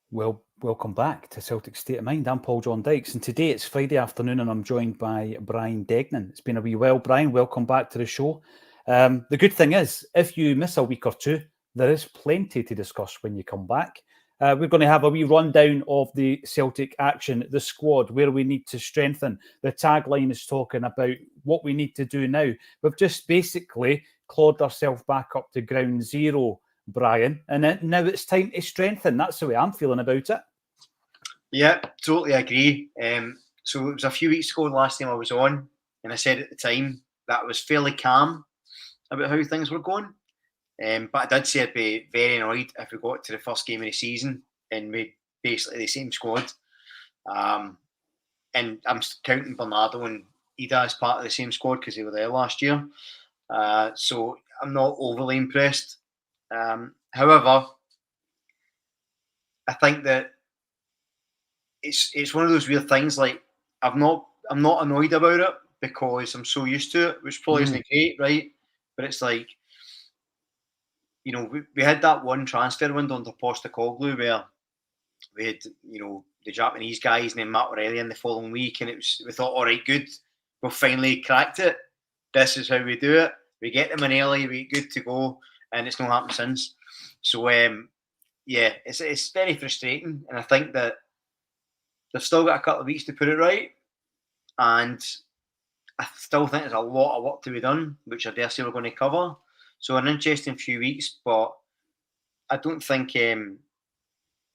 Well, welcome back to Celtic State of Mind. I'm Paul John Dykes, and today it's Friday afternoon, and I'm joined by Brian Degnan. It's been a wee while, Brian. Welcome back to the show. The good thing is, if you miss a week or two, there is plenty to discuss when you come back. We're going to have a wee rundown of the Celtic action, the squad, where we need to strengthen. The tagline is talking about what we need to do now. We've just basically clawed ourselves back up to ground zero, Brian, and now it's time to strengthen. That's the way I'm feeling about it. Yeah, totally agree. So it was a few weeks ago, the last time I was on, and I said at the time that I was fairly calm about how things were going. But I did say I'd be very annoyed if we got to the first game of the season and we basically the same squad. And I'm counting Bernardo and Ida as part of the same squad because they were there last year. So I'm not overly impressed. However, I think that it's one of those weird things. Like I'm not annoyed about it because I'm so used to it, which probably isn't great, right? But it's like, you know, we had that one transfer window under Postecoglou where we had, you know, the Japanese guys and then Matt O'Reilly in the following week, and we thought, all right, good, we've finally cracked it. This is how we do it. We get them in early, we good to go, and it's not happened since. So yeah, it's very frustrating, and I think that they've still got a couple of weeks to put it right, and I still think there's a lot of work to be done, which I dare say we're going to cover. So an interesting few weeks, but I don't think you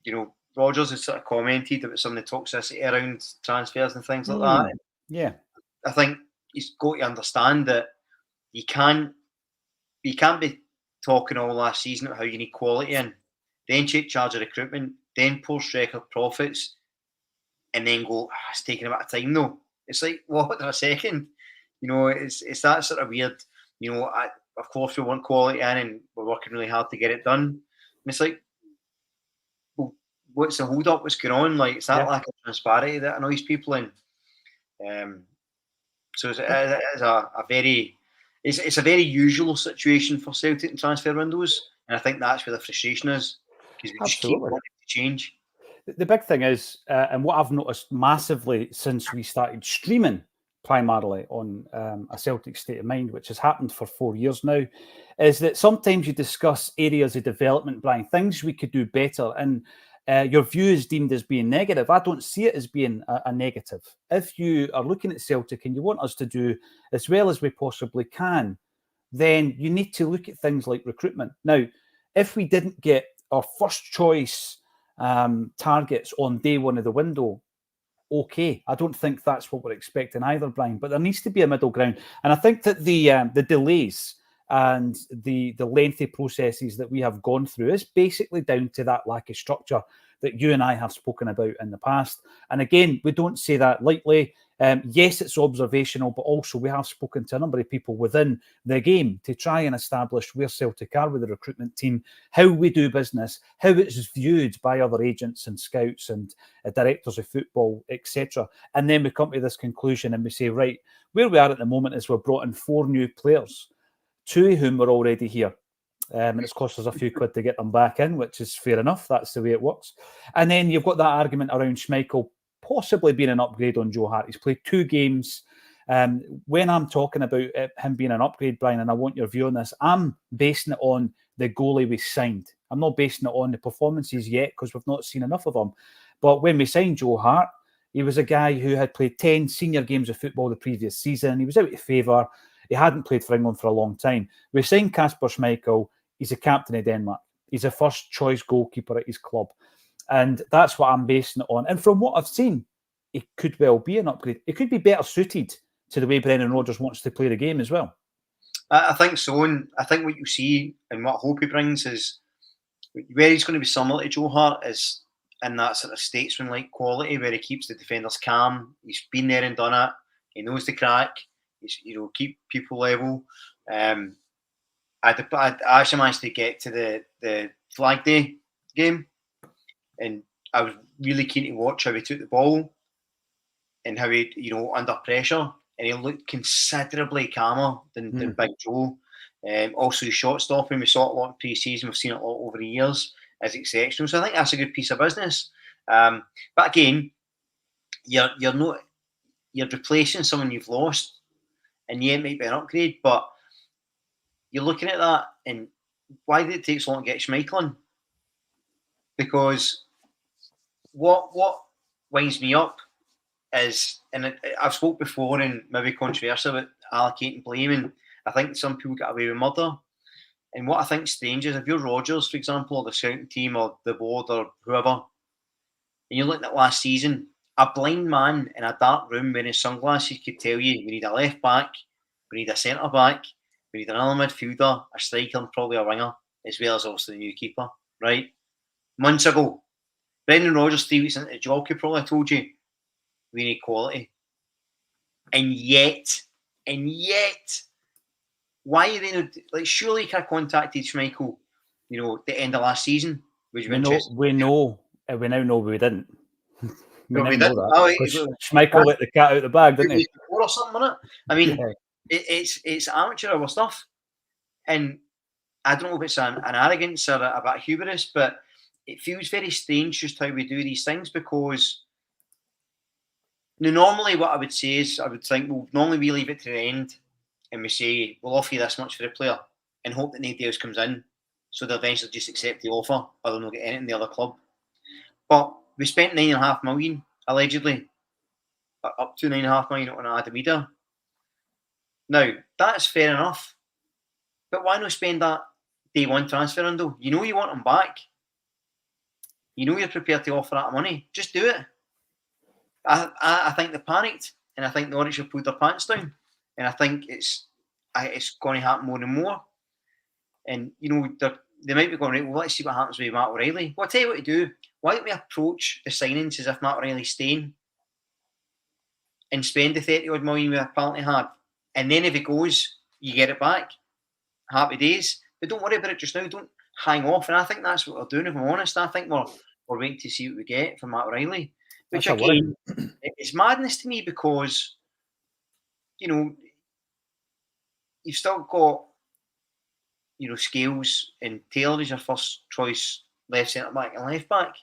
know, Rodgers has sort of commented about some of the toxicity around transfers and things like that. Yeah, I think he's got to understand that you can't be talking all last season about how you need quality in, then take charge of recruitment, then post record profits, and then go, it's taking a bit of time though. It's like, what in a second? You know, it's that sort of weird, you know, of course we want quality in and we're working really hard to get it done. And it's like, well, what's the hold up? What's going on? Like, it's that lack of transparency that annoys people. And so it's a very usual situation for Celtic in transfer windows. And I think that's where the frustration is, because we just keep absolutely. wanting to change. The big thing is, and what I've noticed massively since we started streaming primarily on A Celtic State of Mind, which has happened for 4 years now, is that sometimes you discuss areas of development, Brian, things we could do better, and your view is deemed as being negative. I don't see it as being a negative. If you are looking at Celtic and you want us to do as well as we possibly can, then you need to look at things like recruitment. Now, if we didn't get our first choice targets on day one of the window, okay. I don't think that's what we're expecting either, Brian. But there needs to be a middle ground, and I think that the delays and the lengthy processes that we have gone through is basically down to that lack of structure that you and I have spoken about in the past. And again, we don't say that lightly. Yes, it's observational, but also we have spoken to a number of people within the game to try and establish where Celtic are with the recruitment team, how we do business, how it's viewed by other agents and scouts and directors of football, etc. And then we come to this conclusion and we say, right, where we are at the moment is we've brought in 4 new players, 2 of whom were already here. And it's cost us a few quid to get them back in, which is fair enough. That's the way it works. And then you've got that argument around Schmeichel possibly being an upgrade on Joe Hart. He's played 2 games. When I'm talking about him being an upgrade, Brian, and I want your view on this, I'm basing it on the goalie we signed. I'm not basing it on the performances yet because we've not seen enough of them. But when we signed Joe Hart, he was a guy who had played 10 senior games of football the previous season. He was out of favour. He hadn't played for England for a long time. We signed Kasper Schmeichel. He's a captain of Denmark. He's a first-choice goalkeeper at his club. And that's what I'm basing it on. And from what I've seen, it could well be an upgrade. It could be better suited to the way Brendan Rodgers wants to play the game as well. I think so. And I think what you see and what hope he brings is where he's going to be similar to Joe Hart is in that sort of statesman-like quality where he keeps the defenders calm. He's been there and done it. He knows the crack. He's, you know, keep people level. I actually managed to get to the Flag Day game, and I was really keen to watch how he took the ball and how he, you know, under pressure, and he looked considerably calmer than Big Joe. Also, his shot stopping, we saw it a lot in pre-season. We've seen it a lot over the years, is exceptional. So I think that's a good piece of business. But again, you're replacing someone you've lost, and yeah, it might be an upgrade, but you're looking at that, and why did it take so long to get Schmeichel in? Because what winds me up is, and I've spoke before and maybe controversial about allocating blame, and I think some people get away with murder. And what I think is strange is if you're Rodgers, for example, or the scouting team or the board or whoever, and you're looking at last season, a blind man in a dark room wearing sunglasses could tell you we need a left back, we need a centre back, we need another midfielder, a striker, and probably a winger, as well as obviously the new keeper, right? Months ago, Brendan Rodgers, 3 weeks into the job, could probably have told you we need quality. And yet, why are they not, like, surely you could have contacted Schmeichel, the end of last season? We now know we didn't. We didn't. Schmeichel let the cat out the bag, didn't he? Or something, wasn't it? I mean, it's amateur hour stuff. And I don't know if it's an arrogance or a bit of hubris, but it feels very strange just how we do these things, because normally what I would say is, I would think, normally we leave it to the end and we say, we'll offer you this much for the player and hope that nobody else comes in, so they'll eventually just accept the offer or they'll not get anything in the other club. But we spent $9.5 million, allegedly, up to $9.5 million on Adam Ida. Now, that's fair enough, but why not spend that day one transfer window? You know you want him back. You know you're prepared to offer that money. Just do it. I think they panicked, and I think the Norwich have pulled their pants down, and I think it's going to happen more and more. And they might be going, right, well, let's see what happens with Matt O'Reilly. Well, I'll tell you what to do. Why don't we approach the signings as if Matt O'Reilly's staying and spend the 30 odd million we apparently had, and then if it goes, you get it back. Happy days. But don't worry about it just now. Don't hang off. And I think that's what we're doing, if I'm honest. I think we're waiting to see what we get from Matt O'Reilly. Which, again, it's madness to me, because, you've still got, Scales and Taylor is your first choice left centre-back and left-back.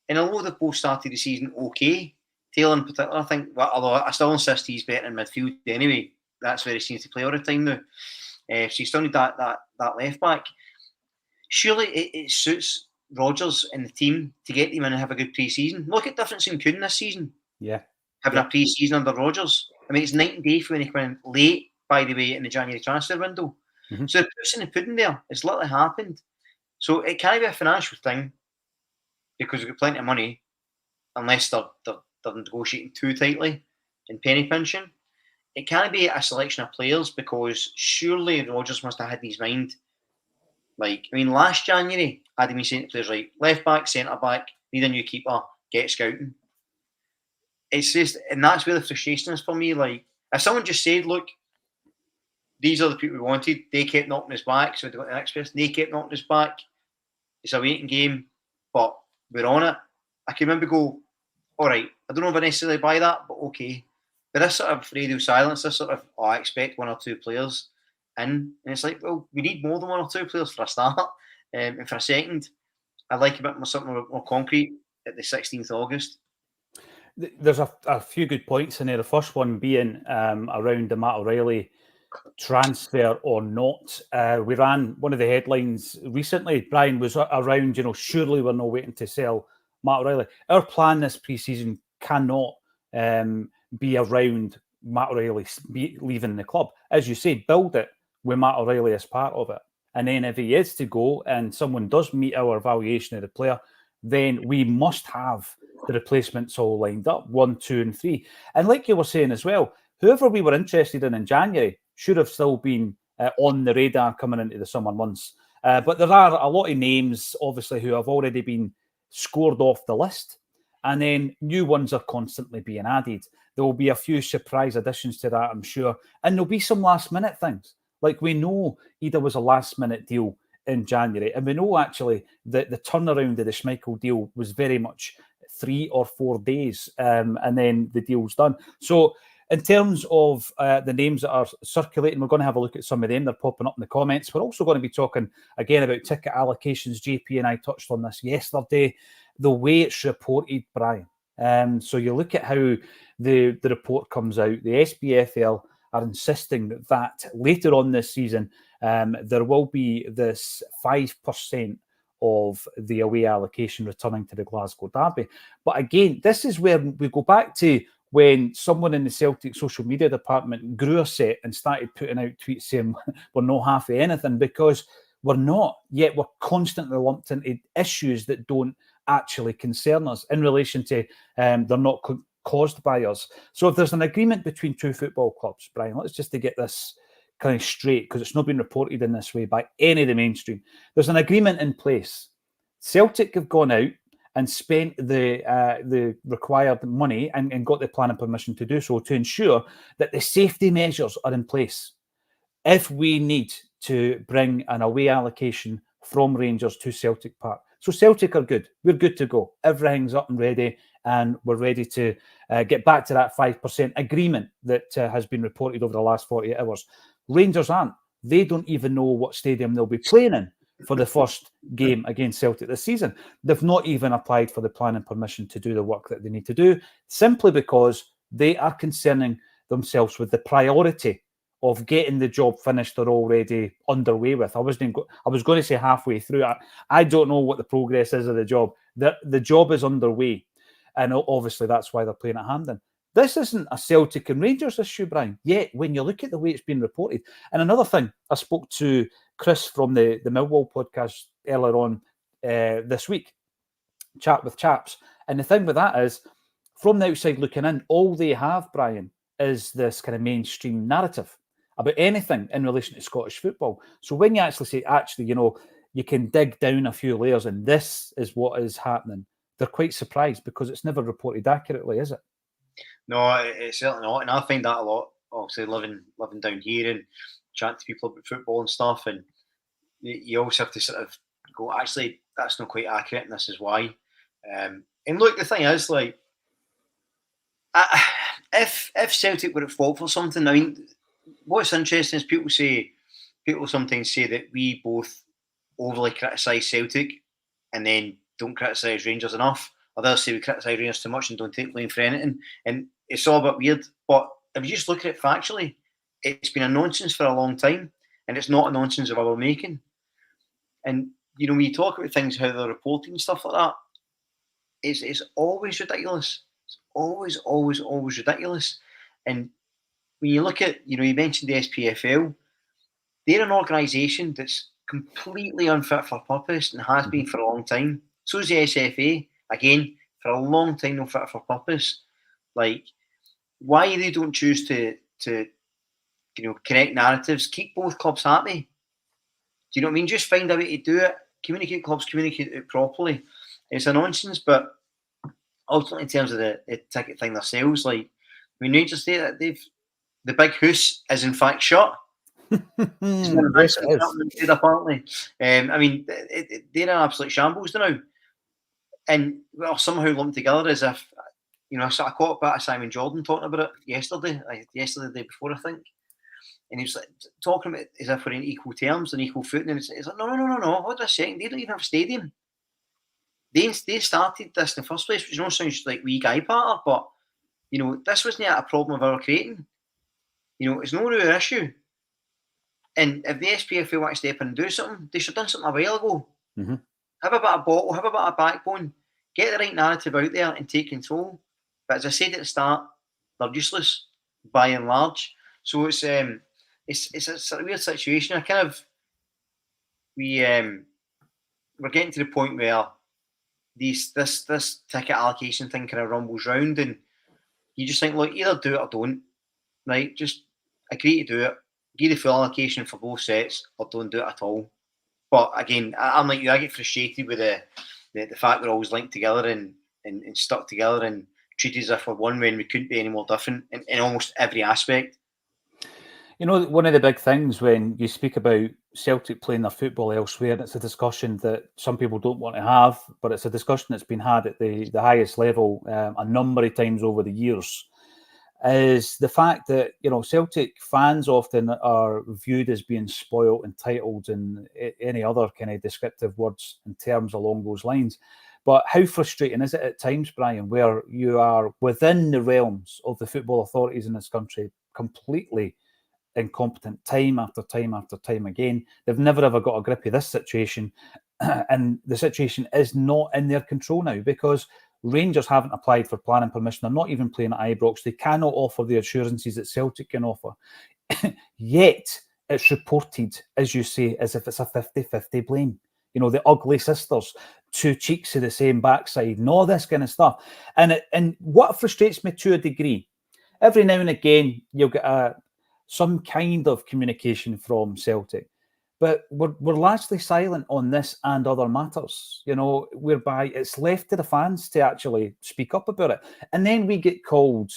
And although they've both started the season okay, Taylor in particular, I think, although I still insist he's better in midfield anyway, that's where he seems to play all the time now. So you still need that left-back. Surely it suits Rodgers and the team to get them in and have a good pre-season. Look at the difference in Kuhn this season. Yeah. Having a pre-season under Rodgers. I mean, it's night and day for when he came in late, by the way, in the January transfer window. Mm-hmm. So the proof's in the pudding there. It's literally happened. So it can't be a financial thing, because we've got plenty of money, unless they're negotiating too tightly and penny pinching. It can't be a selection of players, because surely Rodgers must have had in his mind, last January, I'd been saying to players, right, left back, centre back, need a new keeper, get scouting. It's just, and that's where the frustration is for me. Like, if someone just said, look, these are the people we wanted, they kept knocking us back, so they got the next person, they kept knocking us back. It's a waiting game, but we're on it. I can maybe go, all right, I don't know if I necessarily buy that, but okay. But this sort of radio silence, this sort of, I expect 1 or 2 players in, and it's like, well, we need more than 1 or 2 players for a start. And for a second, I'd like a bit more, something more concrete at the 16th of August. There's a few good points in there. The first one being around the Matt O'Reilly transfer or not. We ran one of the headlines recently, Brian, was around, surely we're not waiting to sell Matt O'Reilly. Our plan this pre-season cannot be around Matt O'Reilly leaving the club. As you say, build it with Matt O'Reilly as part of it. And then if he is to go and someone does meet our evaluation of the player, then we must have the replacements all lined up, 1, 2, and 3. And like you were saying as well, whoever we were interested in January should have still been on the radar coming into the summer months. But there are a lot of names, obviously, who have already been scored off the list. And then new ones are constantly being added. There will be a few surprise additions to that, I'm sure. And there'll be some last-minute things. Like, we know Ida was a last-minute deal in January. And we know, actually, that the turnaround of the Schmeichel deal was very much 3 or 4 days. And then the deal's done. So In terms of the names that are circulating, we're going to have a look at some of them. They're popping up in the comments. We're also going to be talking again about ticket allocations. JP and I touched on this yesterday. The way it's reported, Brian. So you look at how the report comes out. The SPFL are insisting that later on this season, there will be this 5% of the away allocation returning to the Glasgow Derby. But again, this is where we go back to when someone in the Celtic social media department grew a set and started putting out tweets saying we're not half of anything, because we're not, yet we're constantly lumped into issues that don't actually concern us in relation to they're not caused by us. So if there's an agreement between two football clubs, Brian, let's just to get this kind of straight, because it's not been reported in this way by any of the mainstream. There's an agreement in place. Celtic have gone out and spent the required money and got the planning permission to do so, to ensure that the safety measures are in place. If we need to bring an away allocation from Rangers to Celtic Park. So Celtic are good. We're good to go. Everything's up and ready, and we're ready to get back to that 5% agreement that has been reported over the last 48 hours. Rangers aren't. They don't even know what stadium they'll be playing in for the first game against Celtic this season. They've not even applied for the planning permission to do the work that they need to do, simply because they are concerning themselves with the priority of getting the job finished they're already underway with. I was going to say halfway through. I don't know what the progress is of the job. The job is underway, and obviously that's why they're playing at Hampden. This isn't a Celtic and Rangers issue, Brian, yet when you look at the way it's been reported. And another thing, I spoke to Chris from the Millwall podcast earlier on this week, Chat with Chaps, and the thing with that is, from the outside looking in, all they have, Brian, is this kind of mainstream narrative about anything in relation to Scottish football. So when you actually say, you can dig down a few layers and this is what is happening, they're quite surprised, because it's never reported accurately, is it? No, it's certainly not. And I find that a lot, obviously, living down here and chatting to people about football and stuff. And you always have to sort of go, actually, that's not quite accurate, and this is why. And look, the thing is, like, if Celtic were at fault for something, I mean, what's interesting is people sometimes say that we both overly criticise Celtic and then don't criticise Rangers enough. Others say we criticise Rangers too much and don't take blame for anything. And it's all a bit weird. But if you just look at it factually, it's been a nonsense for a long time, and it's not a nonsense of our making. And, when you talk about things, how they're reporting and stuff like that, it's always ridiculous. It's always, always, always ridiculous. And when you look at, you mentioned the SPFL, they're an organisation that's completely unfit for purpose and has been for a long time. So is the SFA, again, for a long time, not fit for purpose. Like, why they don't choose to correct narratives, keep both clubs happy. Do you know what I mean? Just find a way to do it. Communicate it properly. It's a nonsense, but ultimately, in terms of the ticket thing themselves, like, Rangers say that the big house is in fact shut. Yes, it is. Apparently, I mean, they're in absolute shambles now, and somehow lumped together as if I caught a bit of Simon Jordan talking about it yesterday, the day before, I think, and he was like, talking about it as if we're in equal terms and equal footing, and it's like, no, hold on a second, they don't even have a stadium. They started this in the first place, which sounds like wee guy patter, but this wasn't a problem of our creating. It's no real issue. And if the SPFL want to step in and do something, they should have done something a while ago. Mm-hmm. Have a bit of bottle, have a bit of backbone, get the right narrative out there and take control. But as I said at the start, they're useless by and large. So it's a sort of weird situation. We're getting to the point where this ticket allocation thing kind of rumbles round, and you just think, look, either do it or don't. Right? Just agree to do it. Give the full allocation for both sets, or don't do it at all. But again, I'm like you. I get frustrated with the fact we're always linked together and stuck together and treated as if we're one when we couldn't be any more different in almost every aspect. One of the big things when you speak about Celtic playing their football elsewhere, and it's a discussion that some people don't want to have, but it's a discussion that's been had at the highest level a number of times over the years. is the fact that, Celtic fans often are viewed as being spoilt, entitled, and any other kind of descriptive words and terms along those lines. But how frustrating is it at times, Brian, where you are within the realms of the football authorities in this country, completely incompetent time after time after time again. They've never ever got a grip of this situation. And the situation is not in their control now because Rangers haven't applied for planning permission. They're not even playing at Ibrox. They cannot offer the assurances that Celtic can offer. Yet it's reported, as you say, as if it's a 50-50 blame. The ugly sisters, two cheeks of the same backside, and all this kind of stuff. And what frustrates me to a degree, every now and again, you'll get some kind of communication from Celtic. But we're largely silent on this and other matters, whereby it's left to the fans to actually speak up about it. And then we get called,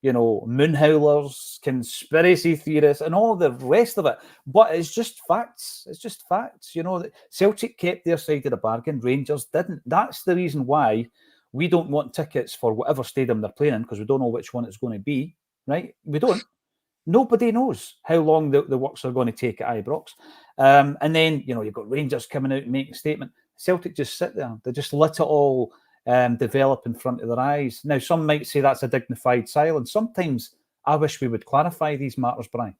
moonhowlers, conspiracy theorists, and all the rest of it. But it's just facts. It's just facts. That Celtic kept their side of the bargain. Rangers didn't. That's the reason why we don't want tickets for whatever stadium they're playing in, because we don't know which one it's going to be, right? We don't. Nobody knows how long the works are going to take at Ibrox. And then, you've got Rangers coming out and making a statement. Celtic just sit there. They just let it all develop in front of their eyes. Now, some might say that's a dignified silence. Sometimes I wish we would clarify these matters, Brian.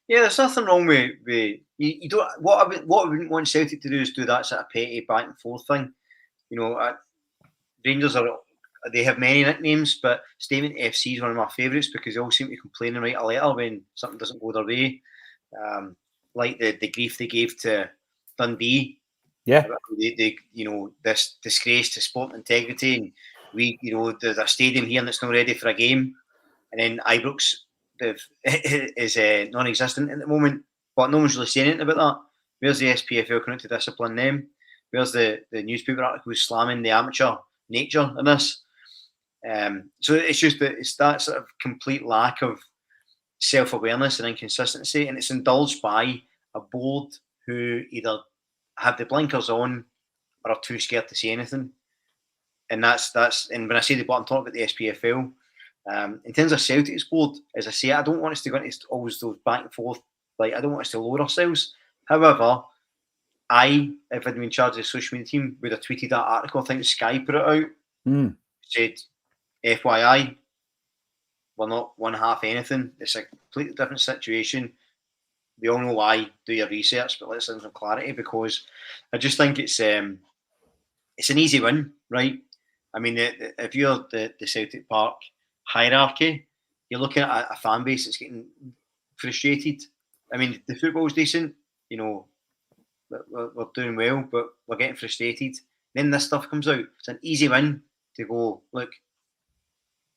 Yeah, there's nothing wrong with you don't. What I wouldn't want Celtic to do is do that sort of petty back and forth thing. Rangers they have many nicknames, but Statement FC is one of my favourites because they all seem to complain and write a letter when something doesn't go their way. Like the grief they gave to Dundee. Yeah. This disgrace to sport integrity, and there's a stadium here that's not ready for a game, and then Ibrox is non-existent at the moment, but no one's really saying anything about that. Where's the SPFL coming to discipline them? Where's the newspaper articles slamming the amateur nature in this? So it's just that it's that sort of complete lack of self-awareness and inconsistency, and it's indulged by a board who either have the blinkers on or are too scared to say anything. And that's and when I say the bottom talk about the SPFL, in terms of Celtic's board, as I say, I don't want us to go into always those back and forth. Like, I don't want us to lower ourselves. However, if I'd been in charge of the social media team, would have tweeted that article. I think Sky put it out. Said, FYI, we're not one half anything. It's a completely different situation. We all know why. Do your research, but let's have some clarity, because I just think it's an easy win, right? I mean, if you're the Celtic Park hierarchy, you're looking at a fan base that's getting frustrated. I mean, the football's decent, we're doing well, but we're getting frustrated. Then this stuff comes out. It's an easy win to go, look,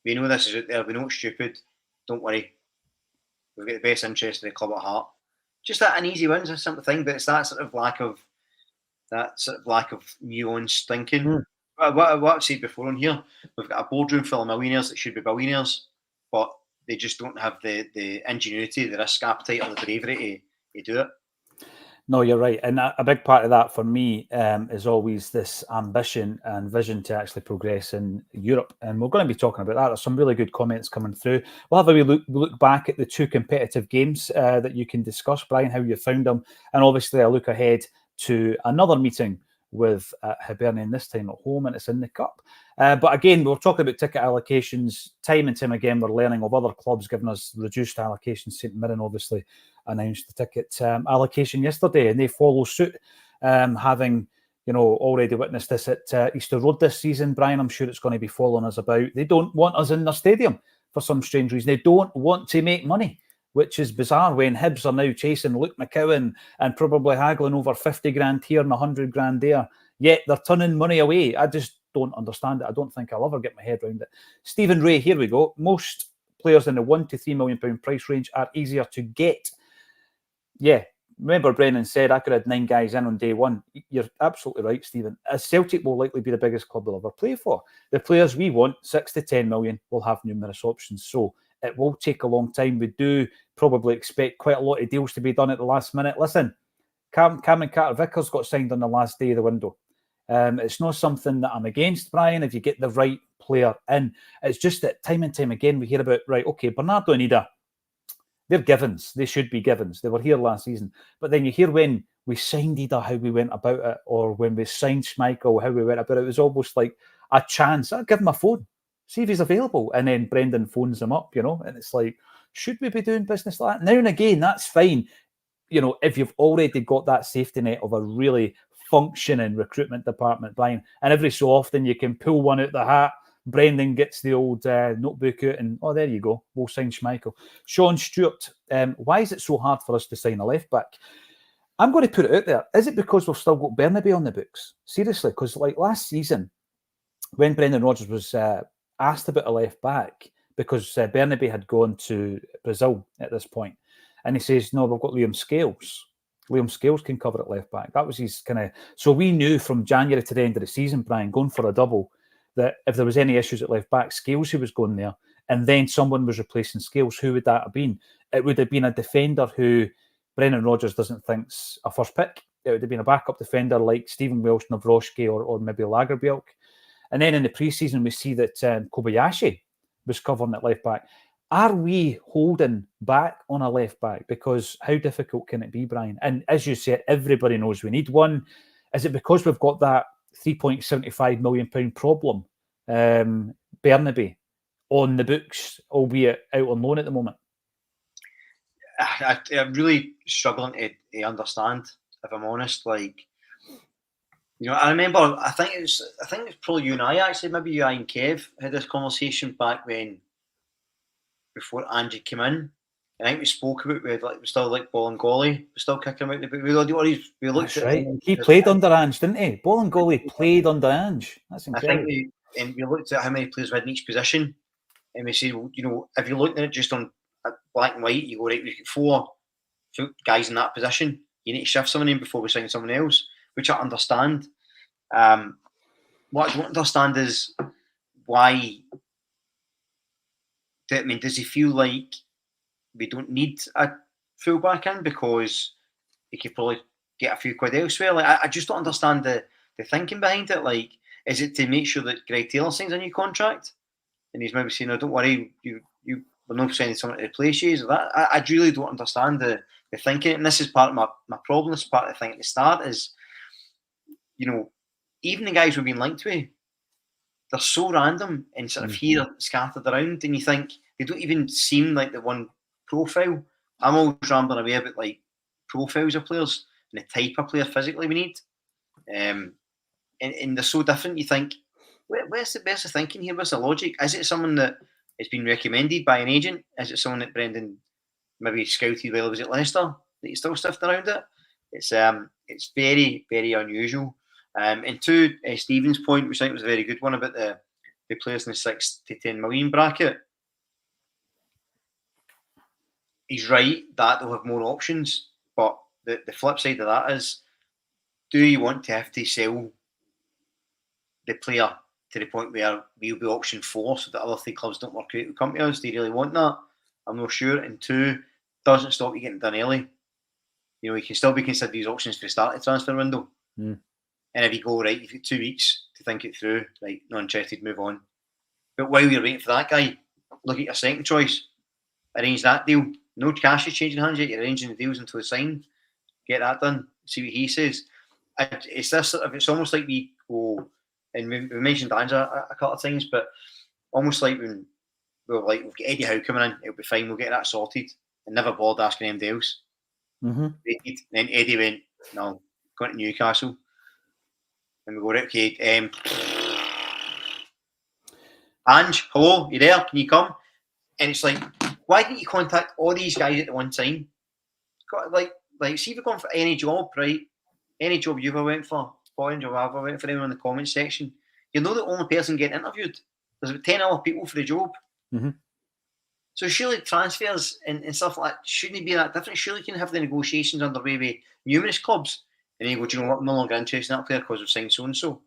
we know this is out there, we know it's stupid, don't worry. We've got the best interest of the club at heart. Just that an easy win is a simple thing, but it's that sort of lack of nuanced thinking. What I've said before on here, we've got a boardroom full of millionaires that should be billionaires, but they just don't have the ingenuity, the risk appetite, or the bravery to do it. No, you're right. And a big part of that for me is always this ambition and vision to actually progress in Europe. And we're going to be talking about that. There's some really good comments coming through. We'll have a wee look back at the two competitive games that you can discuss, Brian, how you found them. And obviously a look ahead to another meeting with Hibernian, this time at home, and it's in the Cup. But again, we're talking about ticket allocations. Time and time again, we're learning of other clubs giving us reduced allocations. St Mirren obviously announced the ticket allocation yesterday, and they follow suit, having already witnessed this at Easter Road this season. Brian, I'm sure it's going to be following us about. They don't want us in their stadium for some strange reason. They don't want to make money, which is bizarre when Hibs are now chasing Luke McCowan and probably haggling over 50 grand here and 100 grand there. Yet they're turning money away. I just don't understand it. I don't think I'll ever get my head around it. Stephen Ray, here we go. Most players in the £1 to £3 million price range are easier to get. Yeah, remember Brennan said I could have 9 guys in on day one. You're absolutely right, Stephen. Celtic will likely be the biggest club they'll ever play for. The players we want, 6 to 10 million, will have numerous options. So it will take a long time. We do probably expect quite a lot of deals to be done at the last minute. Listen, Cameron Carter-Vickers got signed on the last day of the window. It's not something that I'm against, Brian, if you get the right player in. It's just that time and time again we hear about, right, okay, Bernardo and Ida, they're givens. They should be givens. They were here last season. But then you hear when we signed Ida, how we went about it, or when we signed Schmeichel, how we went about it. It was almost like a chance. I'll give him a phone, see if he's available. And then Brendan phones him up, and it's like, should we be doing business like that? Now and again, that's fine. If you've already got that safety net of a really functioning recruitment department, Brian, and every so often you can pull one out the hat. Brendan gets the old notebook out and, there you go, we'll sign Schmeichel. Sean Stewart, why is it so hard for us to sign a left back? I'm going to put it out there. Is it because we've still got Bernabe on the books? Seriously, because like last season, when Brendan Rodgers was asked about a left back, because Bernabe had gone to Brazil at this point, and he says, no, we've got Liam Scales. Liam Scales can cover at left back. That was his kind of... So we knew from January to the end of the season, Brian, going for a double, that if there was any issues at left back, Scales who was going there, and then someone was replacing Scales, who would that have been? It would have been a defender who Brendan Rodgers doesn't think's a first pick. It would have been a backup defender like Stephen Welsh, Nawrocki, or maybe Lagerbielke. And then in the pre-season, we see that Kobayashi was covering at left back. Are we holding back on a left back? Because how difficult can it be, Brian? And as you said, everybody knows we need one. Is it because we've got that £3.75 million problem, Bernabe, on the books, albeit out on loan at the moment? I'm really struggling to understand, if I'm honest. Like, I remember, I think it's probably you and I, actually, maybe you, I and Kev had this conversation back before Angie came in. I think we spoke about we still like Bolingoli, we still kicking about the boot. We looked That's at right. He played under Ange, didn't he? Bolingoli played under Ange. That's incredible. I think we looked at how many players we had in each position, and we said, well, if you're looking at it just on black and white, you go, right, we've got 4 guys in that position. You need to shift someone in before we sign someone else, which I understand. What I don't understand is why. Does he feel like we don't need a full back in because he could probably get a few quid elsewhere? Like, I just don't understand the thinking behind it. Like, is it to make sure that Greg Taylor signs a new contract? And he's maybe saying, "No, don't worry, we're not signing someone to replace you." So that I really don't understand the thinking. And this is part of my problem. This is part of the thing at the start is, even the guys we've been linked with, they're so random and sort of here scattered around, and you think they don't even seem like the one profile. I'm always rambling away about like profiles of players and the type of player physically we need, and they're so different. You think, where's the thinking here? Where's the logic? Is it someone that has been recommended by an agent? Is it someone that Brendan maybe scouted while he was at Leicester that he's still sifting around it? It's very, very unusual. And to Stephen's point, which I think was a very good one about the players in the 6 to 10 million bracket, he's right that they'll have more options. But the flip side of that is, do you want to have to sell the player to the point where we'll be option 4 so that other 3 clubs don't work out with companies? Do you really want that? I'm not sure. And 2, doesn't stop you getting done early. You can still be considered these options for the start of the transfer window. And if you go, right, you've got 2 weeks to think it through, right, not interested, move on. But while you're waiting for that guy, look at your second choice. Arrange that deal. No cash is changing hands yet. You're arranging the deals until it's signed. Get that done. See what he says. It's almost like we go, and we mentioned Danza a couple of times, but almost like when we've got Eddie Howe coming in, it'll be fine, we'll get that sorted, and never bothered asking anybody else. Then Eddie went, no, going to Newcastle. And we go, right, okay, Ange, hello, you there? Can you come? And it's like, why didn't you contact all these guys at the one time? Like, see if you're going for any job, right? Any job you've ever went for, foreign job I've ever went for, anyone in the comments section, you're not the only person getting interviewed. There's about 10 other people for the job. So surely transfers and stuff like that shouldn't be that different. Surely you can have the negotiations underway with numerous clubs. And then you go, do you know what, I'm no longer interested in that player because we've signed so-and-so.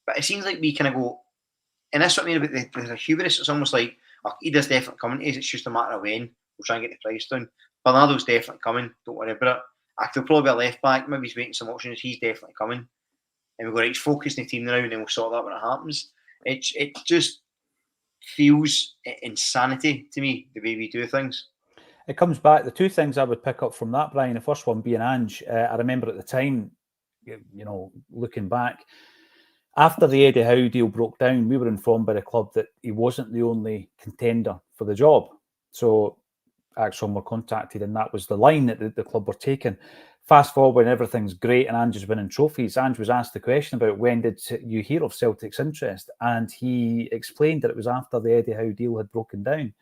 But it seems like we kind of go, and that's what I mean about the hubris. It's almost like, he does definitely coming to us, it's just a matter of when. We'll try and get the price down. Bernardo's definitely coming, don't worry about it. There'll probably be a left back, maybe he's waiting some options, he's definitely coming. and we go, right, focus on the team now, and then we'll sort that when it happens. It just feels insanity to me, the way we do things. It comes back, the two things I would pick up from that, Brian, the first one being Ange. I remember at the time, looking back, after the Eddie Howe deal broke down, we were informed by the club that he wasn't the only contender for the job. So Acsom were contacted, and that was the line that the club were taking. Fast forward when everything's great and Ange is winning trophies, Ange was asked the question about when did you hear of Celtic's interest, and he explained that it was after the Eddie Howe deal had broken down.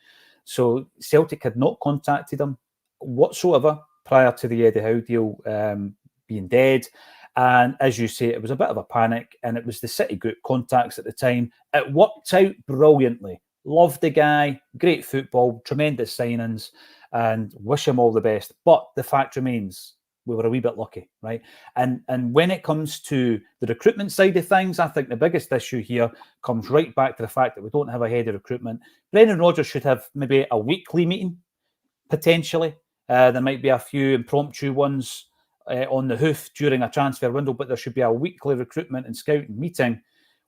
So Celtic had not contacted him whatsoever prior to the Eddie Howe deal being dead. And as you say, it was a bit of a panic, and it was the City Group contacts at the time. It worked out brilliantly. Loved the guy, great football, tremendous signings, and wish him all the best. But the fact remains, we were a wee bit lucky, right? And when it comes to the recruitment side of things, I think the biggest issue here comes right back to the fact that we don't have a head of recruitment. Brendan Rodgers should have maybe a weekly meeting, potentially. There might be a few impromptu ones on the hoof during a transfer window, but there should be a weekly recruitment and scouting meeting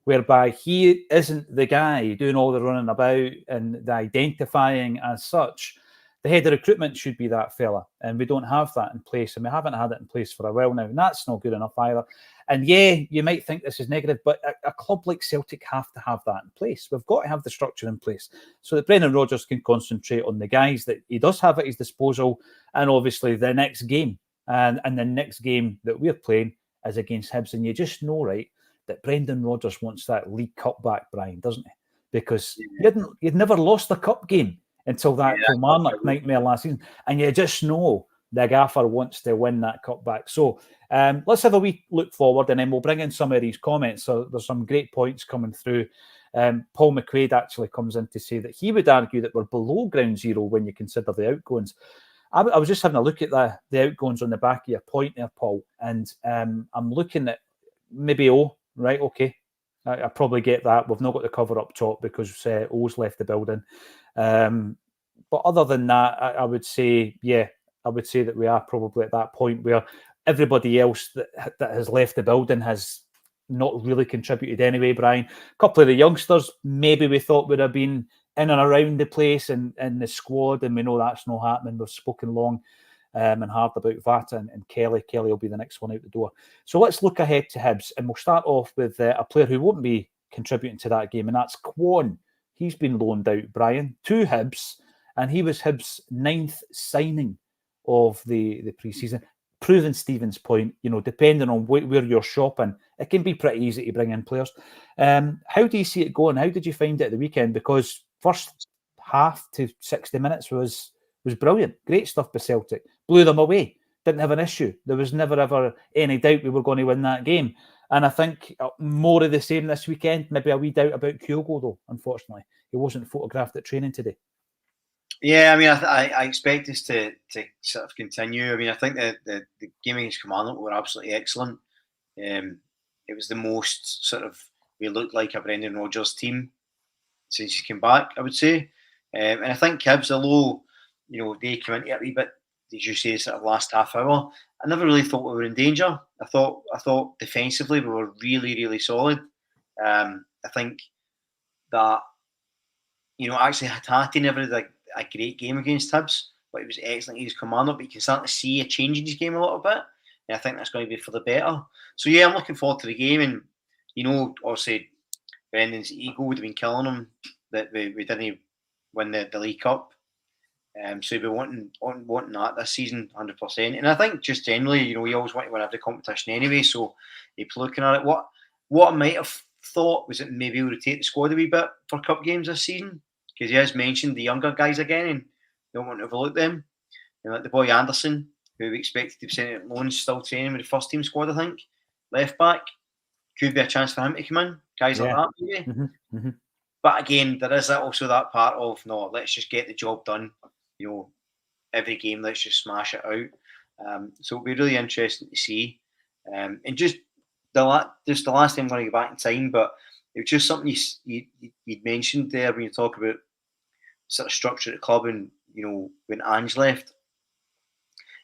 whereby he isn't the guy doing all the running about and the identifying as such. The head of recruitment should be that fella, and we don't have that in place, and we haven't had it in place for a while now, and that's not good enough either. And yeah, you might think this is negative, but a club like Celtic have to have that in place. We've got to have the structure in place so that Brendan Rodgers can concentrate on the guys that he does have at his disposal, and obviously the next game. And the next game that we're playing is against Hibs, and you just know, right, that Brendan Rodgers wants that League Cup back, Brian, doesn't he? Because you'd never lost a cup game until that Kilmarnock nightmare last season, and you just know the gaffer wants to win that cup back. So let's have a wee look forward, and then we'll bring in some of these comments. So there's some great points coming through. Paul McQuaid actually comes in to say that he would argue that we're below ground zero when you consider the outgoings. I was just having a look at the outgoings on the back of your point there, Paul, and I'm looking at maybe right, okay. I probably get that. We've not got the cover up top because O's left the building. But other than that, I would say, I would say that we are probably at that point where everybody else that has left the building has not really contributed anyway, Brian. A couple of the youngsters maybe we thought would have been in and around the place and the squad, and we know that's not happening. We've spoken long and hard about Vata and Kelly. Kelly will be the next one out the door. So let's look ahead to Hibs, and we'll start off with a player who won't be contributing to that game, and that's Kwon. He's been loaned out, Brian, to Hibs, and he was Hibs' 9th signing of the pre-season. Proving Stephen's point, depending on where you're shopping, it can be pretty easy to bring in players. How do you see it going? How did you find it at the weekend? Because first half to 60 minutes was brilliant. Great stuff by Celtic. Blew them away. Didn't have an issue. There was never, ever any doubt we were going to win that game. And I think more of the same this weekend. Maybe a wee doubt about Kyogo, though, unfortunately. He wasn't photographed at training today. Yeah, I mean, I expect this to sort of continue. I mean, I think the game against Kilmarnock were absolutely excellent. It was the most sort of, we looked like a Brendan Rodgers team since he came back, I would say. And I think Hibs, although, they came into it a wee bit, as you say, sort of last half hour, I never really thought we were in danger. I thought defensively we were really, really solid. I think that, actually Hatate never did a great game against Hibs, but he was excellent against Kilmarnock. But you can start to see a change in his game a little bit, and I think that's going to be for the better. So yeah, I'm looking forward to the game, and obviously Brendan's ego would have been killing him that we didn't win the League Cup. So he'll be wanting that this season, 100%. And I think just generally, we always want to win every competition anyway. So he's looking at it. What I might have thought was that maybe we would rotate the squad a wee bit for cup games this season, because he has mentioned the younger guys again, and don't want to overlook them. Like the boy Anderson, who we expected to be sent out loans, still training with the first team squad, I think. Left back, could be a chance for him to come in. Guys like that, maybe. Mm-hmm. Mm-hmm. But again, there is also that part of, no, let's just get the job done. Every game, let's just smash it out. So it'll be really interesting to see. And just the last time I'm going to go back in time, but it was just something you'd mentioned there when you talk about sort of structure at the club, and when Ange left.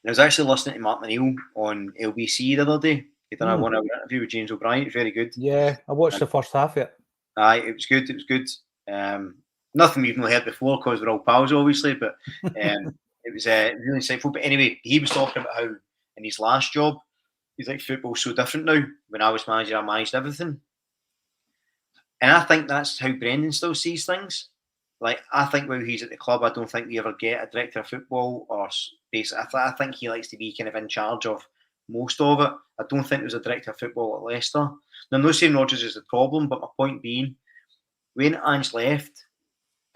And I was actually listening to Mark O'Neill on LBC the other day, He done a 1 hour interview with James O'Brien. It was very good. Yeah, I watched the first half of it. Aye, it was good. It was good. Nothing we've not heard before because we're all pals, obviously, but it was really insightful. But anyway, he was talking about how in his last job, he's like, football's so different now. When I was manager, I managed everything. And I think that's how Brendan still sees things. Like, I think while he's at the club, I don't think we ever get a director of football or basically. I think he likes to be kind of in charge of most of it. I don't think there's a director of football at Leicester. Now, I'm not saying Rodgers is the problem, but my point being, when Ange left,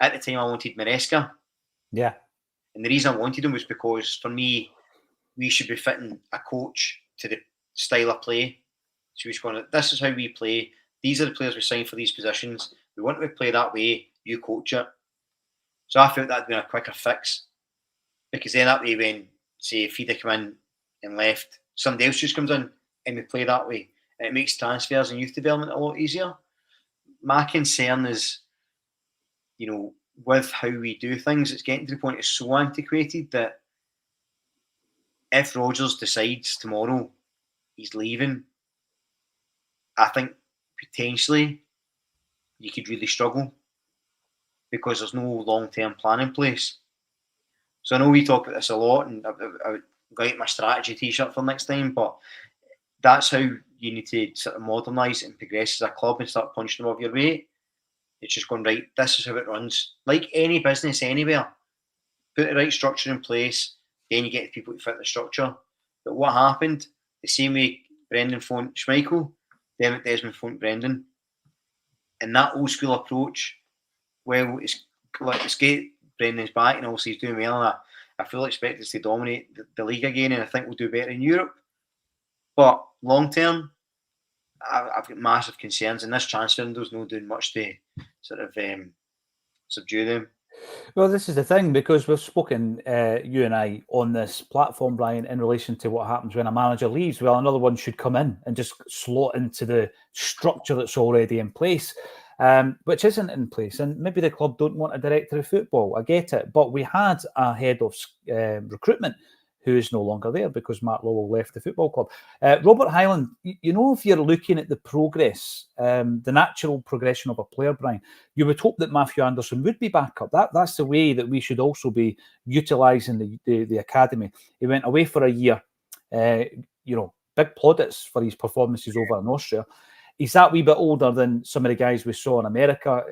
at the time I wanted Maresca. Yeah. And the reason I wanted him was because, for me, we should be fitting a coach to the style of play. So he's going, this is how we play. These are the players we signed for these positions. We want to play that way. You coach it. So I felt that'd been a quicker fix. Because then that way, when, say, if he'd have come in and left, somebody else just comes in and we play that way. And it makes transfers and youth development a lot easier. My concern is, with how we do things, it's getting to the point it's so antiquated that if Rodgers decides tomorrow he's leaving, I think potentially you could really struggle because there's no long-term plan in place. So I know we talk about this a lot, and I would get my strategy t-shirt for next time, but that's how you need to sort of modernise and progress as a club and start punching above your weight. It's just going, right, this is how it runs. Like any business anywhere, put the right structure in place, then you get people to fit the structure. But what happened, the same way Brendan phoned Schmeichel, then Desmond phoned Brendan. And that old school approach, well, it's great, Brendan's back, and obviously he's doing well, and I fully expect us to dominate the league again, and I think we'll do better in Europe. But long term, I've got massive concerns, and this transfer window's not doing much to sort of subdue them. Well, this is the thing, because we've spoken, you and I, on this platform, Brian, in relation to what happens when a manager leaves. Well, another one should come in and just slot into the structure that's already in place, which isn't in place. And maybe the club don't want a director of football. I get it. But we had a head of recruitment who is no longer there because Mark Lowell left the football club. Robert Hyland, if you're looking at the progress, the natural progression of a player, Brian, you would hope that Matthew Anderson would be back up. That's the way that we should also be utilising the academy. He went away for a year, big plaudits for his performances over in Austria. He's that wee bit older than some of the guys we saw in America.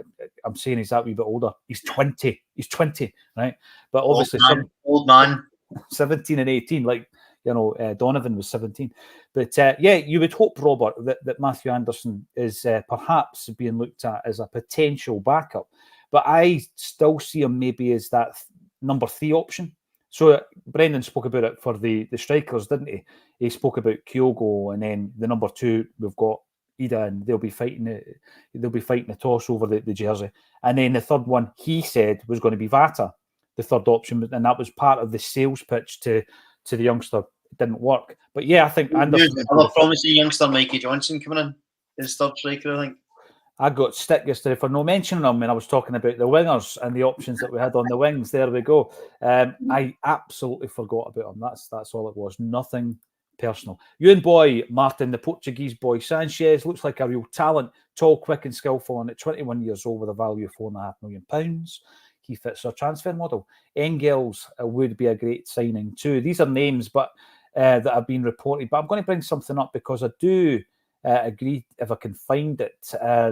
I'm saying he's that wee bit older. He's 20. He's 20, right? But obviously, old man. 17 and 18, Donovan was 17. But you would hope, Robert, that Matthew Anderson is perhaps being looked at as a potential backup. But I still see him maybe as that number 3 option. So Brendan spoke about it for the strikers, didn't he? He spoke about Kyogo, and then the number 2, we've got Ida, and they'll be fighting the toss over the jersey. And then the third one, he said, was going to be Vata, the third option, and that was part of the sales pitch to the youngster. It didn't work. But yeah, I think Anderson... Another promising youngster, Mikey Johnson, coming in as third striker, I think. I got stick yesterday for no mentioning them when I was talking about the wingers and the options that we had on the wings. There we go. I absolutely forgot about them. That's all it was. Nothing personal. You and boy, Martin, the Portuguese boy, Sanchez, looks like a real talent. Tall, quick and skillful, and at 21 years old with a value of £4.5 million. He fits our transfer model. Engels would be a great signing too. These are names that have been reported. But I'm going to bring something up because I do agree, if I can find it.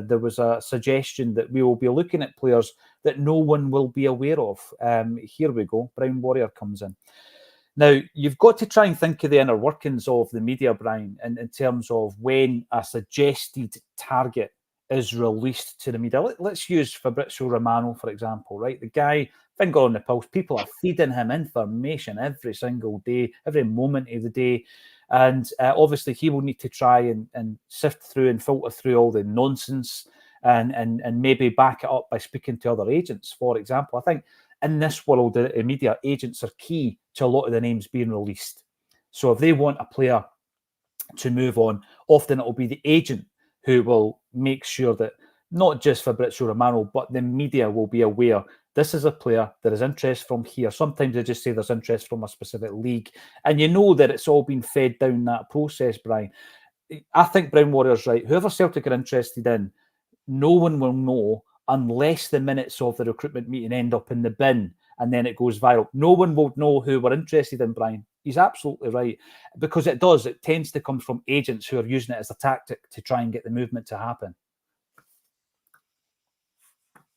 There was a suggestion that we will be looking at players that no one will be aware of. Here we go. Brown Warrior comes in. Now, you've got to try and think of the inner workings of the media, Brian, in terms of when a suggested target is released to the media. Let's use Fabrizio Romano, for example, right? The guy, finger on the pulse, people are feeding him information every single day, every moment of the day. And obviously he will need to try and sift through and filter through all the nonsense and maybe back it up by speaking to other agents, for example. I think in this world, the media agents are key to a lot of the names being released. So if they want a player to move on, often it will be the agent who will make sure that not just Fabrizio Romano, but the media will be aware this is a player, there is interest from here. Sometimes they just say there's interest from a specific league. And you know that it's all been fed down that process, Brian. I think Brown Warrior's right. Whoever Celtic are interested in, no one will know unless the minutes of the recruitment meeting end up in the bin and then it goes viral. No one will know who we're interested in, Brian. He's absolutely right. Because it does. It tends to come from agents who are using it as a tactic to try and get the movement to happen.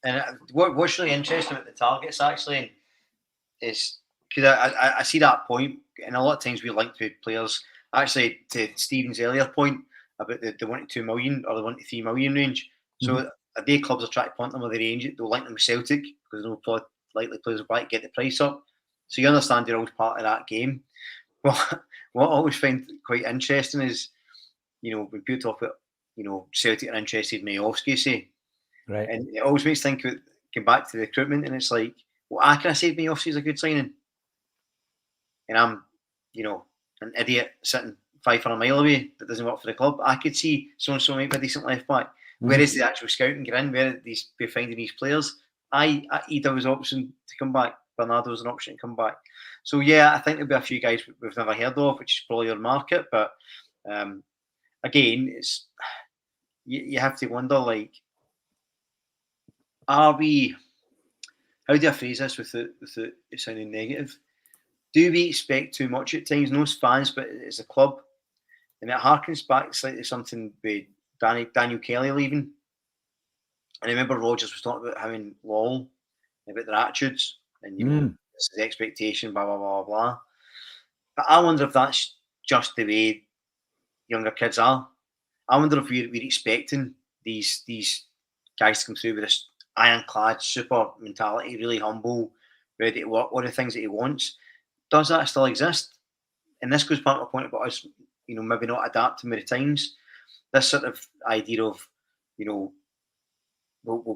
And what's really interesting about the targets, actually, is because I see that point, and a lot of times we link to players. Actually, to Stephen's earlier point about the 1 to 2 million or the 1 to 3 million range. So a day clubs are trying to punt them with the range, they'll link them with Celtic because they'll probably likely players will buy it, get the price up. So you understand you're always part of that game. Well, what I always find quite interesting is, when people talk about, Celtic are interested in Majowski, say, right, and it always makes me think about going back to the recruitment, and it's like, well, I can say Majowski is a good signing, and I'm, an idiot sitting 500 mile away that doesn't work for the club. I could see so and so might be a decent left back. Where is the actual scouting get in? Where are these be finding these players? Ida was an option to come back. Bernardo was an option to come back. So yeah, I think there'll be a few guys we've never heard of, which is probably your market. But again, it's you have to wonder, like, are we? How do I phrase this with it sounding negative? Do we expect too much at times? No fans, but it's a club, and it harkens back slightly to something with Daniel Kelly leaving. And I remember Rodgers was talking about having Lowell, about their attitudes, and this is the expectation, blah blah blah blah. But I wonder if that's just the way younger kids are. I wonder if we're expecting these guys to come through with this ironclad super mentality, really humble, ready to work, all the things that he wants. Does that still exist? And this goes back to my point about us, maybe not adapting with the times. This sort of idea of, we'll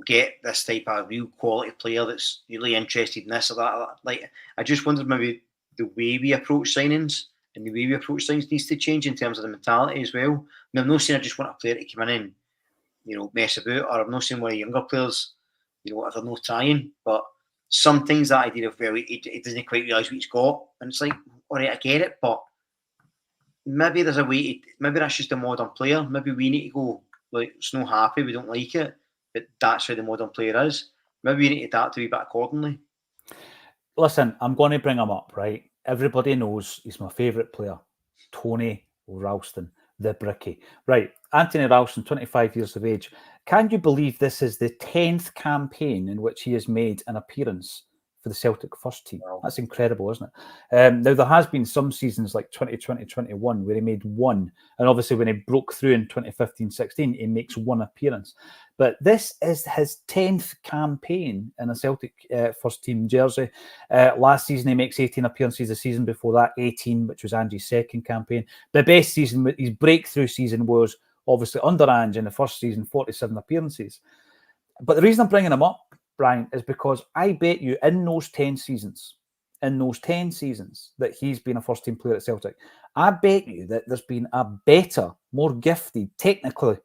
get this type of real quality player that's really interested in this or that. Like, I just wondered maybe the way we approach signings and the way we approach things needs to change in terms of the mentality as well. I mean, I'm not saying I just want a player to come in and, mess about, or I'm not saying one of the younger players, if they're not trying, but sometimes that idea of, well, he doesn't quite realise what he's got, and it's like, all right, I get it, but maybe there's a way. Maybe that's just a modern player. Maybe we need to go, like, it's not happy, we don't like it, but that's how the modern player is. Maybe we need to adapt a wee bit accordingly. Listen, I'm going to bring him up, right? Everybody knows he's my favourite player, Tony Ralston, the Brickie. Right, Anthony Ralston, 25 years of age. Can you believe this is the 10th campaign in which he has made an appearance for the Celtic first team? Wow. That's incredible, isn't it? Now, there has been some seasons like 2020-21 where he made one. And obviously when he broke through in 2015-16, he makes one appearance. But this is his 10th campaign in a Celtic first team jersey. Last season, he makes 18 appearances. The season before that, 18, which was Angie's second campaign. The best season, his breakthrough season, was obviously under Ange in the first season, 47 appearances. But the reason I'm bringing him up, Brian, is because I bet you in those 10 seasons that he's been a first team player at Celtic, I bet you that there's been a better, more gifted, technically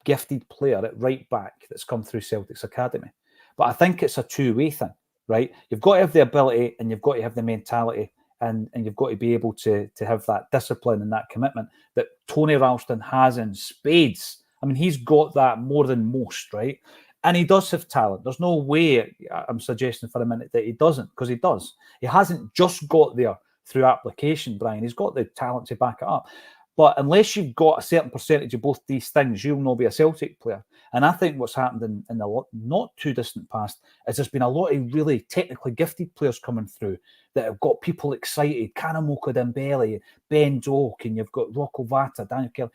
gifted player at right back that's come through Celtic's academy. But I think it's a two-way thing, right? You've got to have the ability and you've got to have the mentality, and you've got to be able to have that discipline and that commitment that Tony Ralston has in spades. I mean, he's got that more than most, right? And he does have talent. There's no way I'm suggesting for a minute that he doesn't, because he does. He hasn't just got there through application, Brian. He's got the talent to back it up. But unless you've got a certain percentage of both these things, you'll not be a Celtic player. And I think what's happened in the not too distant past is there's been a lot of really technically gifted players coming through that have got people excited. Kanamoka Dembele, Ben Doak, and you've got Rocco Vata, Daniel Kelly.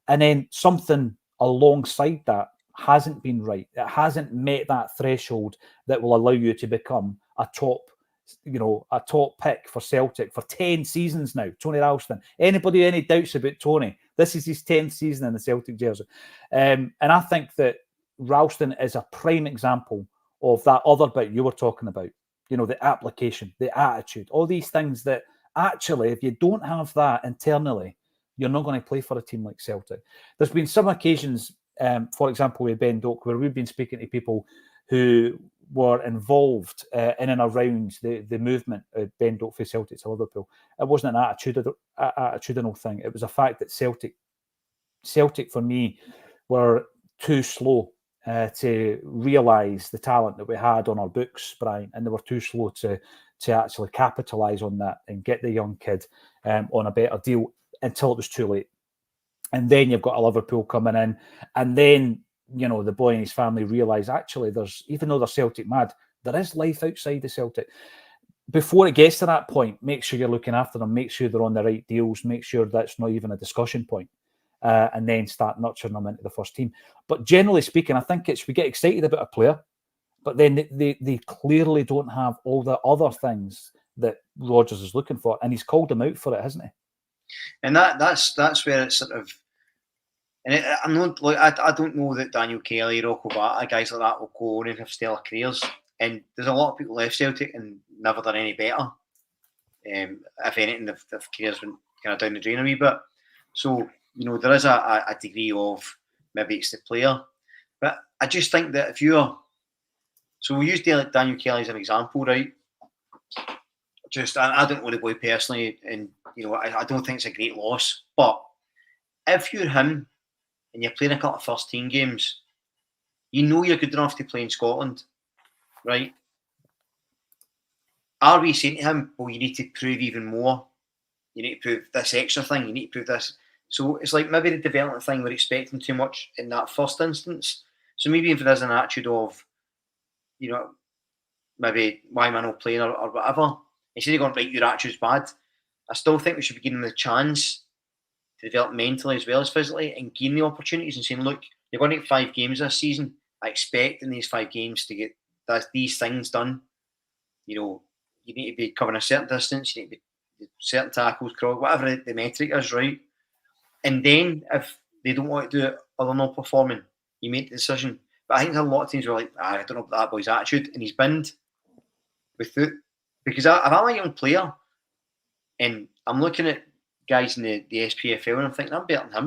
And then something alongside that hasn't been right. It hasn't met that threshold that will allow you to become a top pick for Celtic for 10 seasons now. Tony Ralston. Anybody any doubts about Tony? This is his 10th season in the Celtic jersey. And I think that Ralston is a prime example of that other bit you were talking about. The application, the attitude, all these things that actually, if you don't have that internally, you're not going to play for a team like Celtic. There's been some occasions, for example, with Ben Doak, where we've been speaking to people who were involved in and around the movement of Ben Doak for Celtic to Liverpool. It wasn't an attitudinal thing. It was a fact that Celtic Celtic, for me, were too slow to realise the talent that we had on our books, Brian, and they were too slow to actually capitalise on that and get the young kid on a better deal until it was too late. And then you've got a Liverpool coming in, and then, you know, the boy and his family realise, actually, even though they're Celtic mad, there is life outside the Celtic. Before it gets to that point, make sure you're looking after them, make sure they're on the right deals, make sure that's not even a discussion point, and then start nurturing them into the first team. But generally speaking, I think we get excited about a player, but then they clearly don't have all the other things that Rodgers is looking for, and he's called them out for it, hasn't he? And that's where it's sort of, and I'm not like I don't know that Daniel Kelly, Rocco Bata, guys like that will go on and have stellar careers. And there's a lot of people left Celtic and never done any better. If anything, their careers went kind of down the drain a wee bit. So, you know, there is a degree of maybe it's the player, but I just think that if you're, so we use Daniel Kelly as an example, right? Just I don't know the boy personally, and you know I don't think it's a great loss. But if you're him and you're playing a couple of first team games, you know you're good enough to play in Scotland, right? Are we saying to him, well, you need to prove even more? You need to prove this extra thing. You need to prove this. So it's like maybe the development thing, we're expecting too much in that first instance. So maybe if there's an attitude of, you know, maybe why am I not playing or whatever, instead of going, right, your attitude's bad, I still think we should be giving them the chance to develop mentally as well as physically and gain the opportunities and saying, look, you're going to get 5 games this season. I expect in these 5 games to get these things done. You know, you need to be covering a certain distance, you need to be certain tackles, crawl, whatever the metric is, right? And then if they don't want to do it or they're not performing, you make the decision. But I think a lot of teams were like, I don't know about that boy's attitude, and he's binned with it. Because if I'm a young player and I'm looking at guys in the SPFL and I'm thinking, I'm better than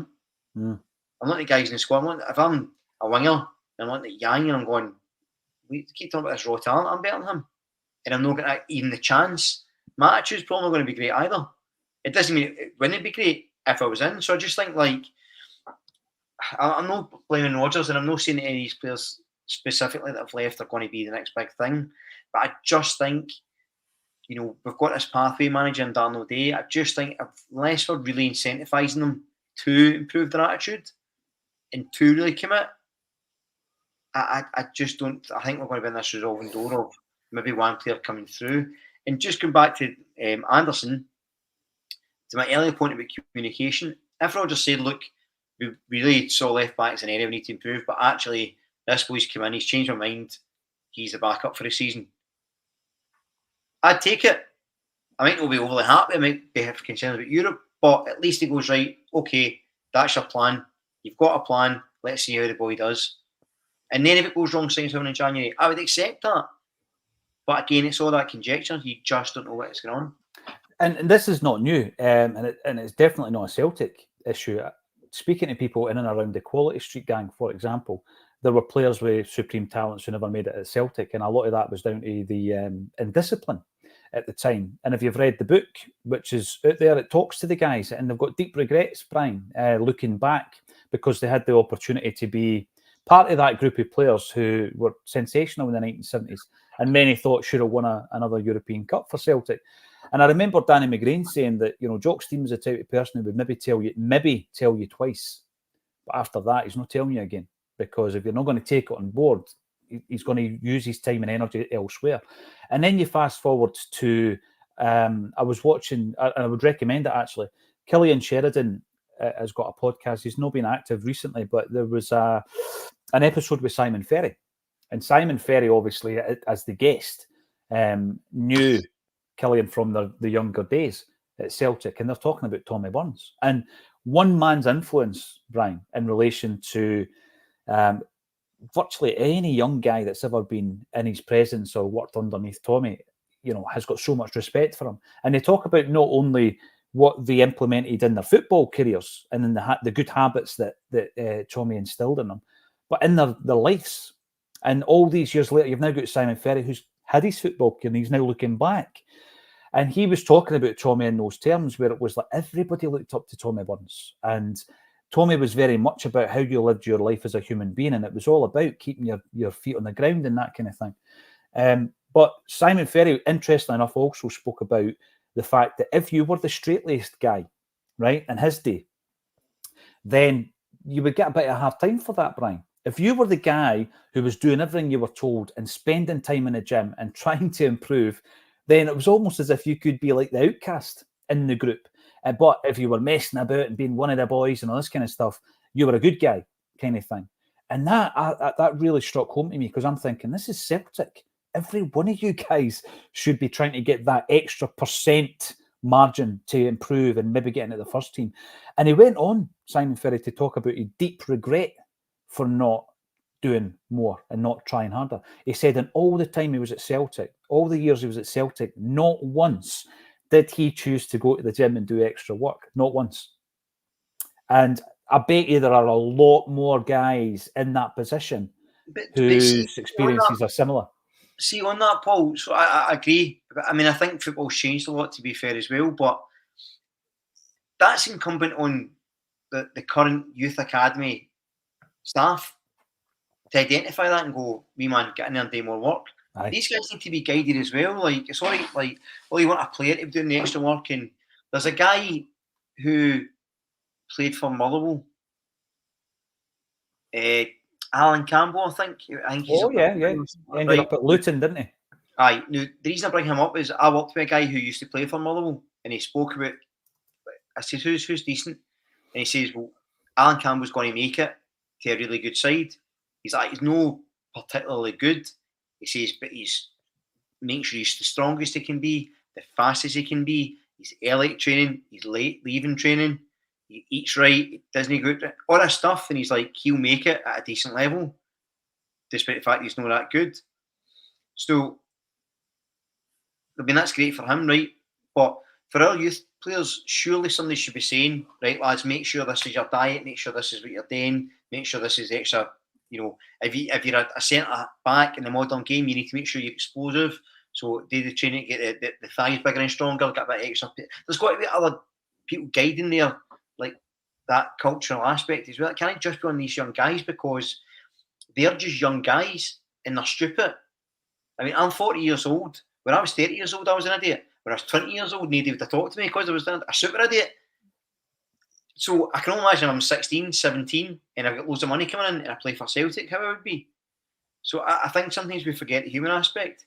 him. I'm looking at guys in the squad. If I'm a winger and I'm looking at Yang and I'm going, we keep talking about this raw talent, I'm better than him. And I'm not going to even the chance. My attitude's probably not going to be great either. It doesn't mean it wouldn't be great if I was in. So I just think, like, I'm not blaming Rodgers, and I'm not saying that any of these players specifically that have left are going to be the next big thing. But I just think, you know, we've got this pathway manager in Darnell Day. I just think unless we're really incentivising them to improve their attitude and to really commit, I just don't. I think we're going to be in this resolving door of maybe one player coming through. And just going back to Anderson, to my earlier point about communication, if Rodgers said, look, we really saw left backs an area we need to improve, but actually this boy's come in, he's changed my mind, he's the backup for the season, I'd take it. I might not be overly happy, I might have concerns about Europe, but at least he goes, right, okay, that's your plan, you've got a plan, let's see how the boy does. And then if it goes wrong signing someone in January, I would accept that. But again, it's all that conjecture. You just don't know what's going on. And this is not new, and it's definitely not a Celtic issue. Speaking to people in and around the Quality Street gang, for example, there were players with supreme talents who never made it at Celtic, and a lot of that was down to the indiscipline at the time. And if you've read the book, which is out there, it talks to the guys, and they've got deep regrets, Brian, looking back, because they had the opportunity to be part of that group of players who were sensational in the 1970s, and many thought should have won another European Cup for Celtic. And I remember Danny McGrain saying that, you know, Jock Stein was the type of person who would maybe tell you twice, but after that, he's not telling you again, because if you're not going to take it on board, he's going to use his time and energy elsewhere. And then you fast forward to, I was watching, and I would recommend it actually, Killian Sheridan has got a podcast. He's not been active recently, but there was an episode with Simon Ferry. And Simon Ferry, obviously, as the guest, knew Killian from the younger days at Celtic, and they're talking about Tommy Burns. And one man's influence, Brian, in relation to virtually any young guy that's ever been in his presence or worked underneath Tommy, you know, has got so much respect for him. And they talk about not only what they implemented in their football careers and in the good habits that Tommy instilled in them, but in their lives. And all these years later, you've now got Simon Ferry, who's had his football career, and he's now looking back. And he was talking about Tommy in those terms, where it was like everybody looked up to Tommy Burns. And Tommy was very much about how you lived your life as a human being, and it was all about keeping your feet on the ground and that kind of thing. But Simon Ferry, interestingly enough, also spoke about the fact that if you were the straight-laced guy, right, in his day, then you would get a bit of a hard time for that, Brian. If you were the guy who was doing everything you were told and spending time in the gym and trying to improve, then it was almost as if you could be like the outcast in the group. But if you were messing about and being one of the boys and all this kind of stuff, you were a good guy kind of thing. And that really struck home to me, because I'm thinking, this is Celtic. Every one of you guys should be trying to get that extra % margin to improve and maybe get into the first team. And he went on, Simon Ferry, to talk about his deep regret for not doing more and not trying harder. He said in all the time he was at Celtic, all the years he was at Celtic, not once did he choose to go to the gym and do extra work. Not once. And I bet you there are a lot more guys in that position whose experiences are similar. See, on that, Paul, so I agree. I mean, I think football's changed a lot, to be fair, as well, but that's incumbent on the current youth academy staff to identify that and go, "We man, get in there and do more work." Aye. These guys need to be guided as well. Like, it's all right, like, well, you want a player to be doing the extra work, and there's a guy who played for Motherwell, Alan Campbell, I think. He's ended up at Luton, didn't he? Aye. Now, the reason I bring him up is I worked with a guy who used to play for Motherwell, and he spoke about, I said, who's decent? And he says, well, Alan Campbell's going to make it to a really good side. He's like, he's no particularly good. He says, but he's making sure he's the strongest he can be, the fastest he can be. He's early at training, he's late leaving training. He eats right, he doesn't go out, all that stuff, and he's like, he'll make it at a decent level, despite the fact he's not that good. So, I mean, that's great for him, right? But for our youth players, surely somebody should be saying, right, lads, make sure this is your diet, make sure this is what you're doing, make sure this is extra, you know, if you're a centre back in the modern game, you need to make sure you're explosive. So do the training to get the thighs bigger and stronger, get a bit extra. There's got to be other people guiding there, like that cultural aspect as well. It can't just be on these young guys, because they're just young guys and they're stupid. I mean, I'm 40 years old. When I was 30 years old, I was an idiot. When I was 20 years old, nobody would have talked to me because I was a super idiot. So I can only imagine I'm 16, 17, and I've got loads of money coming in and I play for Celtic, how it would be. So I think sometimes we forget the human aspect.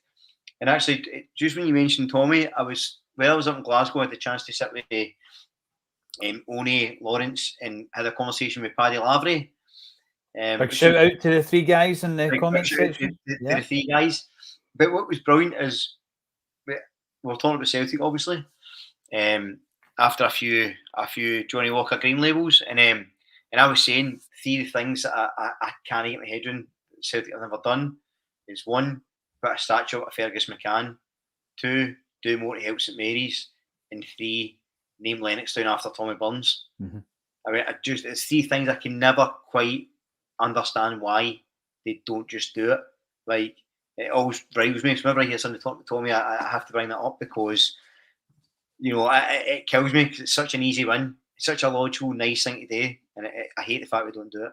And actually, just when you mentioned Tommy, I was up in Glasgow, I had the chance to sit with One, Lawrence, and had a conversation with Paddy Lavery. Big shout out to the three guys in the comments section. To the three guys. But what was brilliant is, we were talking about Celtic, obviously, after a few Johnny Walker Green labels, and I was saying 3 things that I can't get my head around Celtic have never done is 1, put a statue up of Fergus McCann, 2, do more to help St Mary's, and 3, name Lennoxtown after Tommy Burns. Mm-hmm. I mean, it's 3 things I can never quite understand why they don't just do it. Like, it always riles me. Whenever I hear somebody talk to Tommy, I have to bring that up, because, you know, it kills me, because it's such an easy win. It's such a logical, nice thing to do, and I hate the fact we don't do it.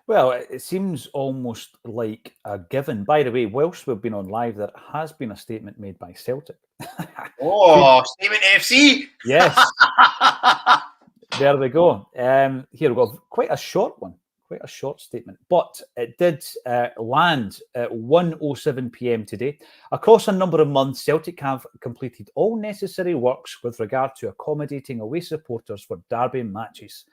Well, it seems almost like a given. By the way, whilst we've been on live, there has been a statement made by Celtic. Statement FC! Yes. There we go. Here we go. Quite a short one. Quite a short statement. But it did land at 1:07 p.m. today. Across a number of months, Celtic have completed all necessary works with regard to accommodating away supporters for derby matches.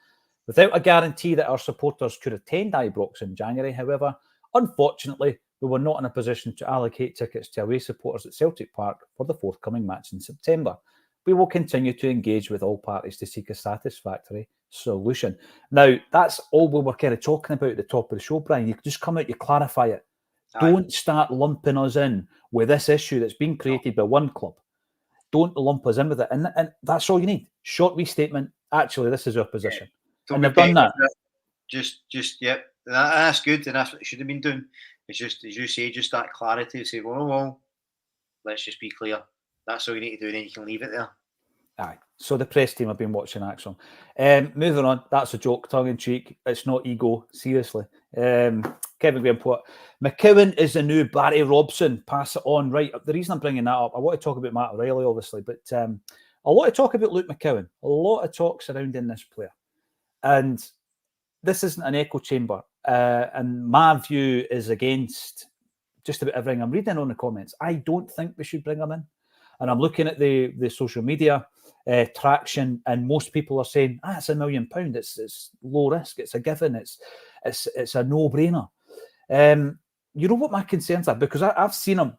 Without a guarantee that our supporters could attend Ibrox in January, however, unfortunately, we were not in a position to allocate tickets to away supporters at Celtic Park for the forthcoming match in September. We will continue to engage with all parties to seek a satisfactory solution. Now, that's all we were kind of talking about at the top of the show, Brian. You just come out, you clarify it. Aye. Don't start lumping us in with this issue that's been created by one club. Don't lump us in with it. And that's all you need. Short wee statement. Actually, this is our position. Yeah. And they've done that. Yep. That's good, and that's what they should have been doing. It's just, as you say, just that clarity to say, well, let's just be clear. That's all you need to do, and then you can leave it there. Aye. So the press team have been watching Acsom. Moving on, that's a joke, tongue in cheek. It's not ego, seriously. Kevin Graham put, McCowan is the new Barry Robson. Pass it on. Right. The reason I'm bringing that up, I want to talk about Matt O'Reilly, obviously, but I want to talk about Luke McCowan. A lot of talk surrounding this player. And this isn't an echo chamber. And my view is against just about everything. I'm reading on the comments. I don't think we should bring him in. And I'm looking at the social media traction, and most people are saying, it's £1 million. It's low risk. It's a given. It's a no-brainer. You know what my concerns are? Because I've seen him,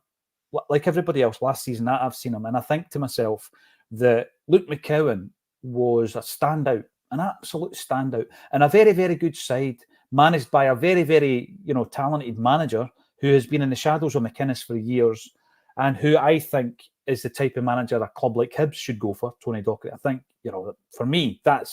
like everybody else last season, I've seen him, and I think to myself that Luke McCowan was a standout, an absolute standout, and a very, very good side, managed by a very, very, talented manager who has been in the shadows of McInnes for years, and who I think is the type of manager a club like Hibs should go for, Tony Docherty. I think, for me, that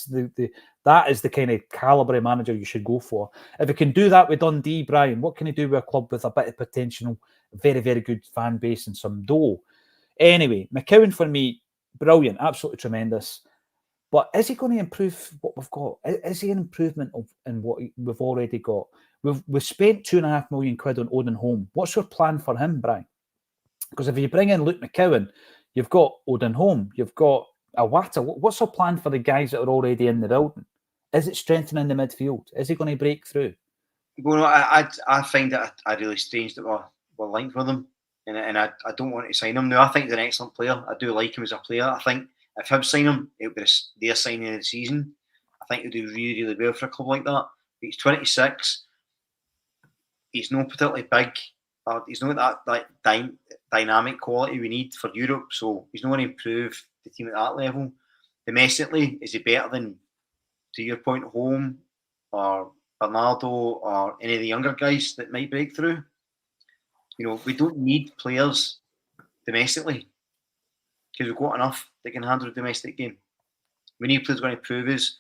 is the kind of calibre of manager you should go for. If he can do that with Dundee, Brian, what can he do with a club with a bit of potential, very, very good fan base and some dough? Anyway, McCowan for me, brilliant, absolutely tremendous. But is he going to improve what we've got? Is he an improvement in what we've already got? We've spent £2.5 million on Odin Holm. What's your plan for him, Brian? Because if you bring in Luke McCowan, you've got Odin Holm, you've got Awata. What's our plan for the guys that are already in the building? Is it strengthening the midfield? Is he going to break through? Well, I find it a really strange that we're linked with him, and I don't want to sign him now. I think he's an excellent player. I do like him as a player. I think if Hibs sign him, it would be their signing of the season. I think he'll do really, really well for a club like that. But he's 26. He's not particularly big. He's not that dynamic quality we need for Europe, so he's not going to improve the team at that level. Domestically, is he better than, to your point, Holm or Bernardo or any of the younger guys that might break through? We don't need players domestically because we've got enough that can handle the domestic game. We need players going to prove us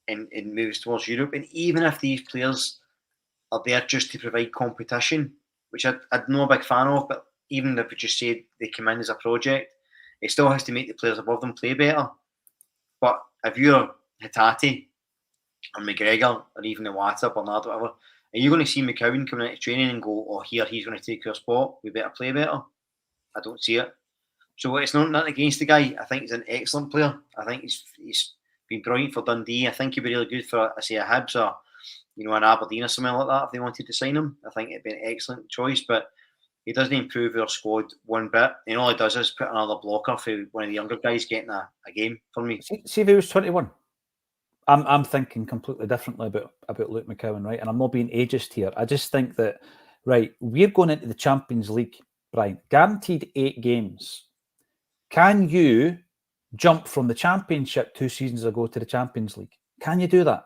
and move us towards Europe. And even if these players are there just to provide competition, which I'm not a big fan of, but even if we just say they come in as a project, it still has to make the players above them play better. But if you're Hatate or McGregor or even Iwata, Bernardo, whatever, are you going to see McCowan coming into training and go, he's going to take your spot, we better play better? I don't see it. So it's not against the guy. I think he's an excellent player. I think he's been brilliant for Dundee. I think he'd be really good for, a Hibs or an Aberdeen or something like that if they wanted to sign him. I think it'd be an excellent choice, but he doesn't improve our squad one bit. And all he does is put another blocker for one of the younger guys getting a game for me. See if he was 21. I'm thinking completely differently about Luke McCowan, right? And I'm not being ageist here. I just think that, right, we're going into the Champions League, Brian, guaranteed 8 games. Can you jump from the Championship 2 seasons ago to the Champions League? Can you do that?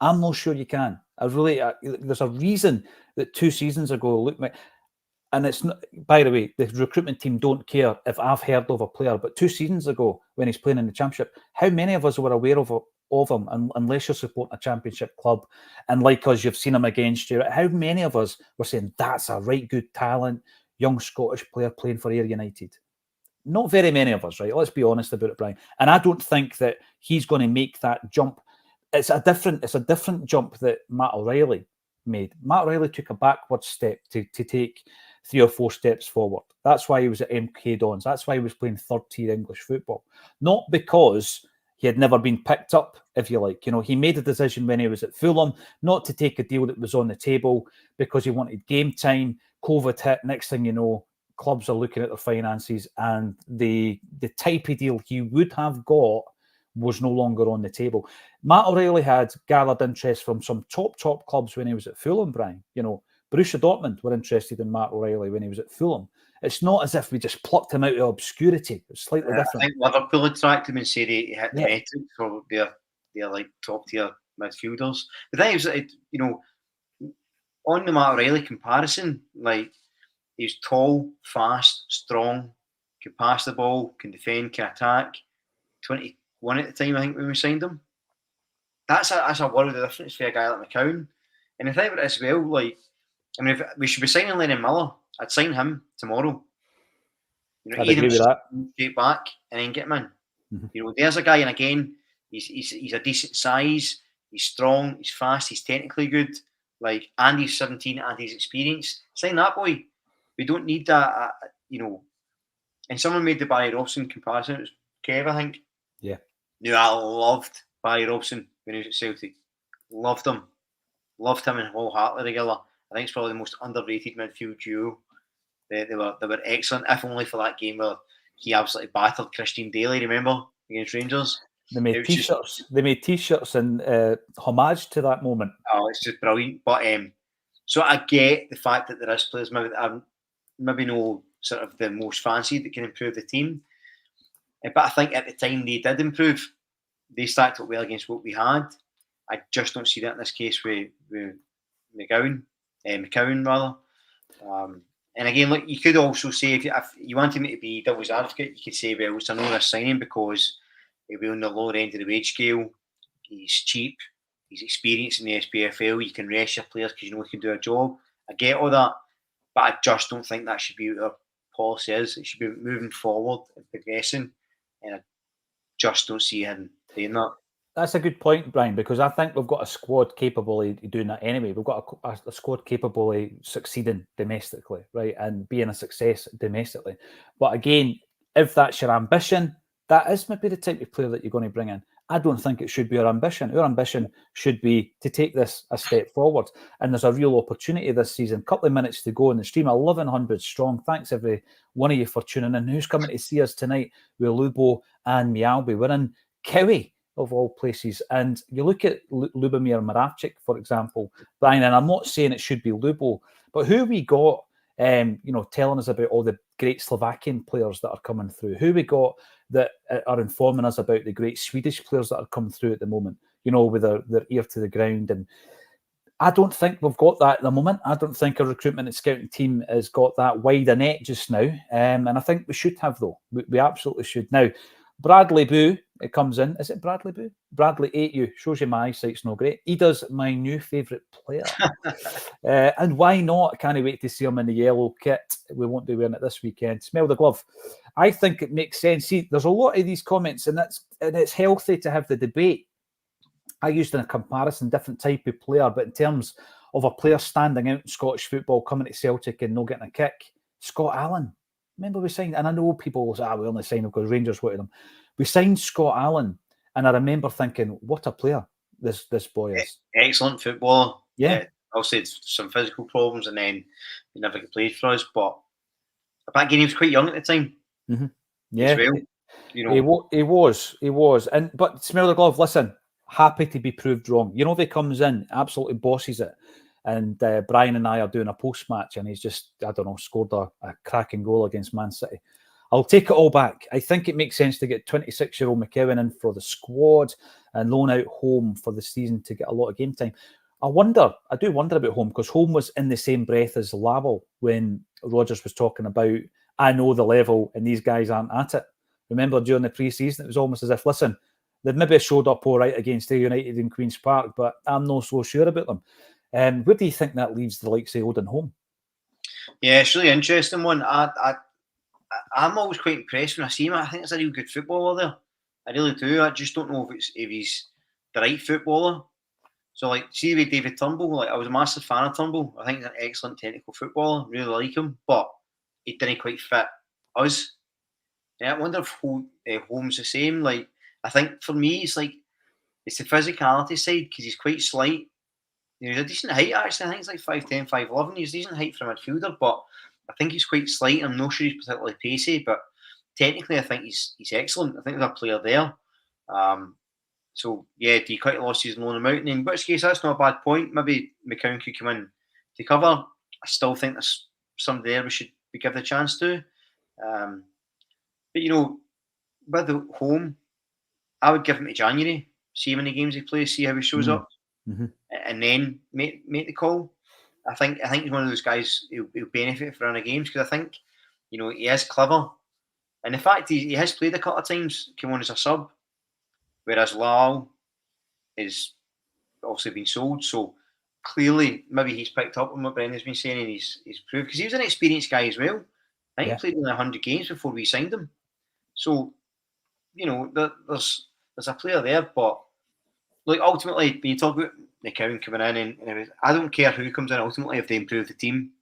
I'm not sure you can. There's a reason that 2 seasons ago, Luke McCowan, and it's not, by the way, the recruitment team don't care if I've heard of a player, but 2 seasons ago when he's playing in the Championship, how many of us were aware of him, unless you're supporting a Championship club, and like us, you've seen him against you, how many of us were saying, that's a right good talent, young Scottish player playing for Ayr United? Not very many of us, right? Let's be honest about it, Brian. And I don't think that he's going to make that jump. It's a different jump that Matt O'Reilly made. Matt O'Reilly took a backward step to take 3 or 4 steps forward. That's why he was at MK Dons. That's why he was playing third-tier English football. Not because he had never been picked up, if you like. He made a decision when he was at Fulham not to take a deal that was on the table because he wanted game time. COVID hit. Next thing you know, clubs are looking at their finances, and the type of deal he would have got was no longer on the table. Matt O'Reilly had gathered interest from some top clubs when he was at Fulham, Brian. Borussia Dortmund were interested in Matt O'Reilly when he was at Fulham. It's not as if we just plucked him out of obscurity. It's slightly different. I think Liverpool attracted him and said he hit the metrics for their like top-tier midfielders. The thing is, on the Matt O'Reilly comparison, like, he's tall, fast, strong, can pass the ball, can defend, can attack. 21 at the time, I think, when we signed him. That's a world of difference for a guy like McCowan. And the thing about it as well, like, if we should be signing Lennon Miller, I'd sign him tomorrow. I'd agree with that. Straight back and then get him in. You know, there's a guy, and again, he's a decent size, he's strong, he's fast, he's technically good, like, and he's 17 and he's experienced. Sign that boy. We don't need that, you know. And someone made the Barry Robson comparison. It was Kev, I think. Yeah. No, I loved Barry Robson when he was at Celtic. Loved him and wholeheartedly together. I think it's probably the most underrated midfield duo. They were excellent, if only for that game where he absolutely battered Christian Daly, remember, against Rangers. They made T-shirts. They made T-shirts in homage to that moment. Oh, it's just brilliant. But so I get the fact that there is players maybe that are maybe no sort of the most fancied that can improve the team. But I think at the time they did improve. They stacked up well against what we had. I just don't see that in this case with McCowan rather. And again, look, you could also say if you wanted me to be devil's advocate, you could say, well, it's a no-risk signing because he'll be on the lower end of the wage scale. He's cheap. He's experienced in the SPFL. You can rest your players because you know he can do a job. I get all that, but I just don't think that should be what our policy is. It should be moving forward and progressing, and I just don't see him doing that. That's a good point, Brian, because I think we've got a squad capable of doing that anyway. We've got a squad capable of succeeding domestically, right, and being a success domestically. But again, if that's your ambition, that is maybe the type of player that you're going to bring in. I don't think it should be our ambition. Our ambition should be to take this a step forward. And there's a real opportunity this season. Couple of minutes to go in the stream, 1,100 strong. Thanks every one of you for tuning in. Who's coming to see us tonight with Lubo and Mialbi? We're in Cowie, of all places. And you look at Lubomir Moravcik, for example, Brian, and I'm not saying it should be Lubo, but who we got, telling us about all the great Slovakian players that are coming through, who we got that are informing us about the great Swedish players that are coming through at the moment, with their ear to the ground. And I don't think we've got that at the moment. I don't think our recruitment and scouting team has got that wide a net just now. And I think we should have, though. We absolutely should. Now, Bradley Boo, it comes in. Is it Bradley Boo? Bradley 8U. Shows you my eyesight's no great. He does my new favourite player. And why not? Can't wait to see him in the yellow kit. We won't be wearing it this weekend. Smell the glove. I think it makes sense. See, there's a lot of these comments, and it's healthy to have the debate. I used in a comparison, different type of player, but in terms of a player standing out in Scottish football, coming to Celtic and not getting a kick, Scott Allen. Remember we signed, and I know people will say, we only signed him because Rangers wanted him. We signed Scott Allen, and I remember thinking, what a player this boy is. Excellent footballer. Yeah. Obviously, some physical problems, and then he never played for us. But back then, he was quite young at the time. Mm-hmm. Yeah. Well, he was. But smell the glove, listen, happy to be proved wrong. If he comes in, absolutely bosses it. And Brian and I are doing a post-match, and he's just, scored a cracking goal against Man City. I'll take it all back. I think it makes sense to get 26-year-old McCowan in for the squad and loan out Home for the season to get a lot of game time. I do wonder about Home, because Home was in the same breath as Lavelle when Rodgers was talking about, I know the level and these guys aren't at it. Remember during the pre-season, it was almost as if, listen, they've maybe showed up all right against United in Queen's Park, but I'm not so sure about them. Where do you think that leaves the likes of Odin Home? Yeah, it's really interesting one. I'm always quite impressed when I see him. I think it's a real good footballer there. I really do. I just don't know if he's the right footballer. So, see with David Turnbull, I was a massive fan of Turnbull. I think he's an excellent technical footballer. Really like him, but he didn't quite fit us. Yeah, I wonder if Holmes the same. I think for me, it's the physicality side, because he's quite slight. He's a decent height, actually. I think he's 5'10", 5'11". He's decent height for a midfielder, but I think he's quite slight. I'm not sure he's particularly pacey, but technically I think he's excellent. I think there's a player there. So, yeah, do you quite lost his loan amount? And in which case, that's not a bad point. Maybe McCowan could come in to cover. I still think there's somebody there we should be given the chance to. But, with the Home, I would give him to January, see how many games he plays, see how he shows up. Mm-hmm. And then make the call. I think he's one of those guys who'll benefit from running games, because I think, he is clever. And the fact he has played a couple of times, came on as a sub, whereas Lal is obviously been sold. So clearly, maybe he's picked up on what Brendan's been saying, and he's proved, because he was an experienced guy as well. I think he played only 100 games before we signed him. So there's a player there, but like ultimately, when you talk about McCowan coming in and I don't care who comes in. Ultimately, if they improve the team,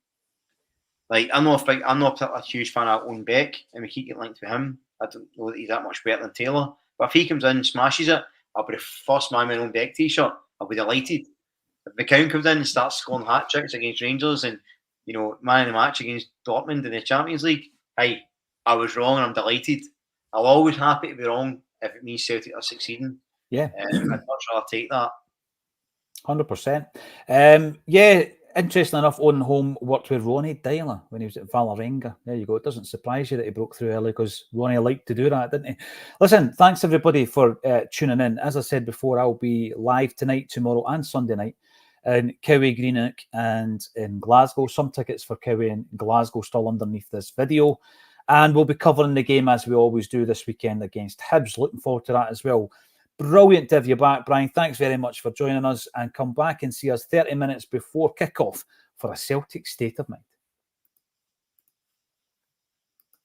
like I'm not a huge fan of Owen Beck, and we keep getting linked to him. I don't know that he's that much better than Taylor, but if he comes in and smashes it, I'll be the first man in Owen Beck t-shirt. I'll be delighted. If McCowan comes in and starts scoring hat tricks against Rangers and man of the match against Dortmund in the Champions League, hey, I was wrong and I'm delighted. I'll always happy to be wrong if it means Celtic are succeeding. Yeah, I'd much rather take that. 100%. Yeah, interesting enough, Owen Holm worked with Ronnie Dyler when he was at Vålerenga. There you go. It doesn't surprise you that he broke through early because Ronnie liked to do that, didn't he? Listen, thanks everybody for tuning in. As I said before, I'll be live tonight, tomorrow and Sunday night in Cowie, Greenock and in Glasgow. Some tickets for Cowie and Glasgow still underneath this video. And we'll be covering the game as we always do this weekend against Hibs. Looking forward to that as well. Brilliant to have you back, Brian. Thanks very much for joining us, and come back and see us 30 minutes before kickoff for a Celtic State of Mind.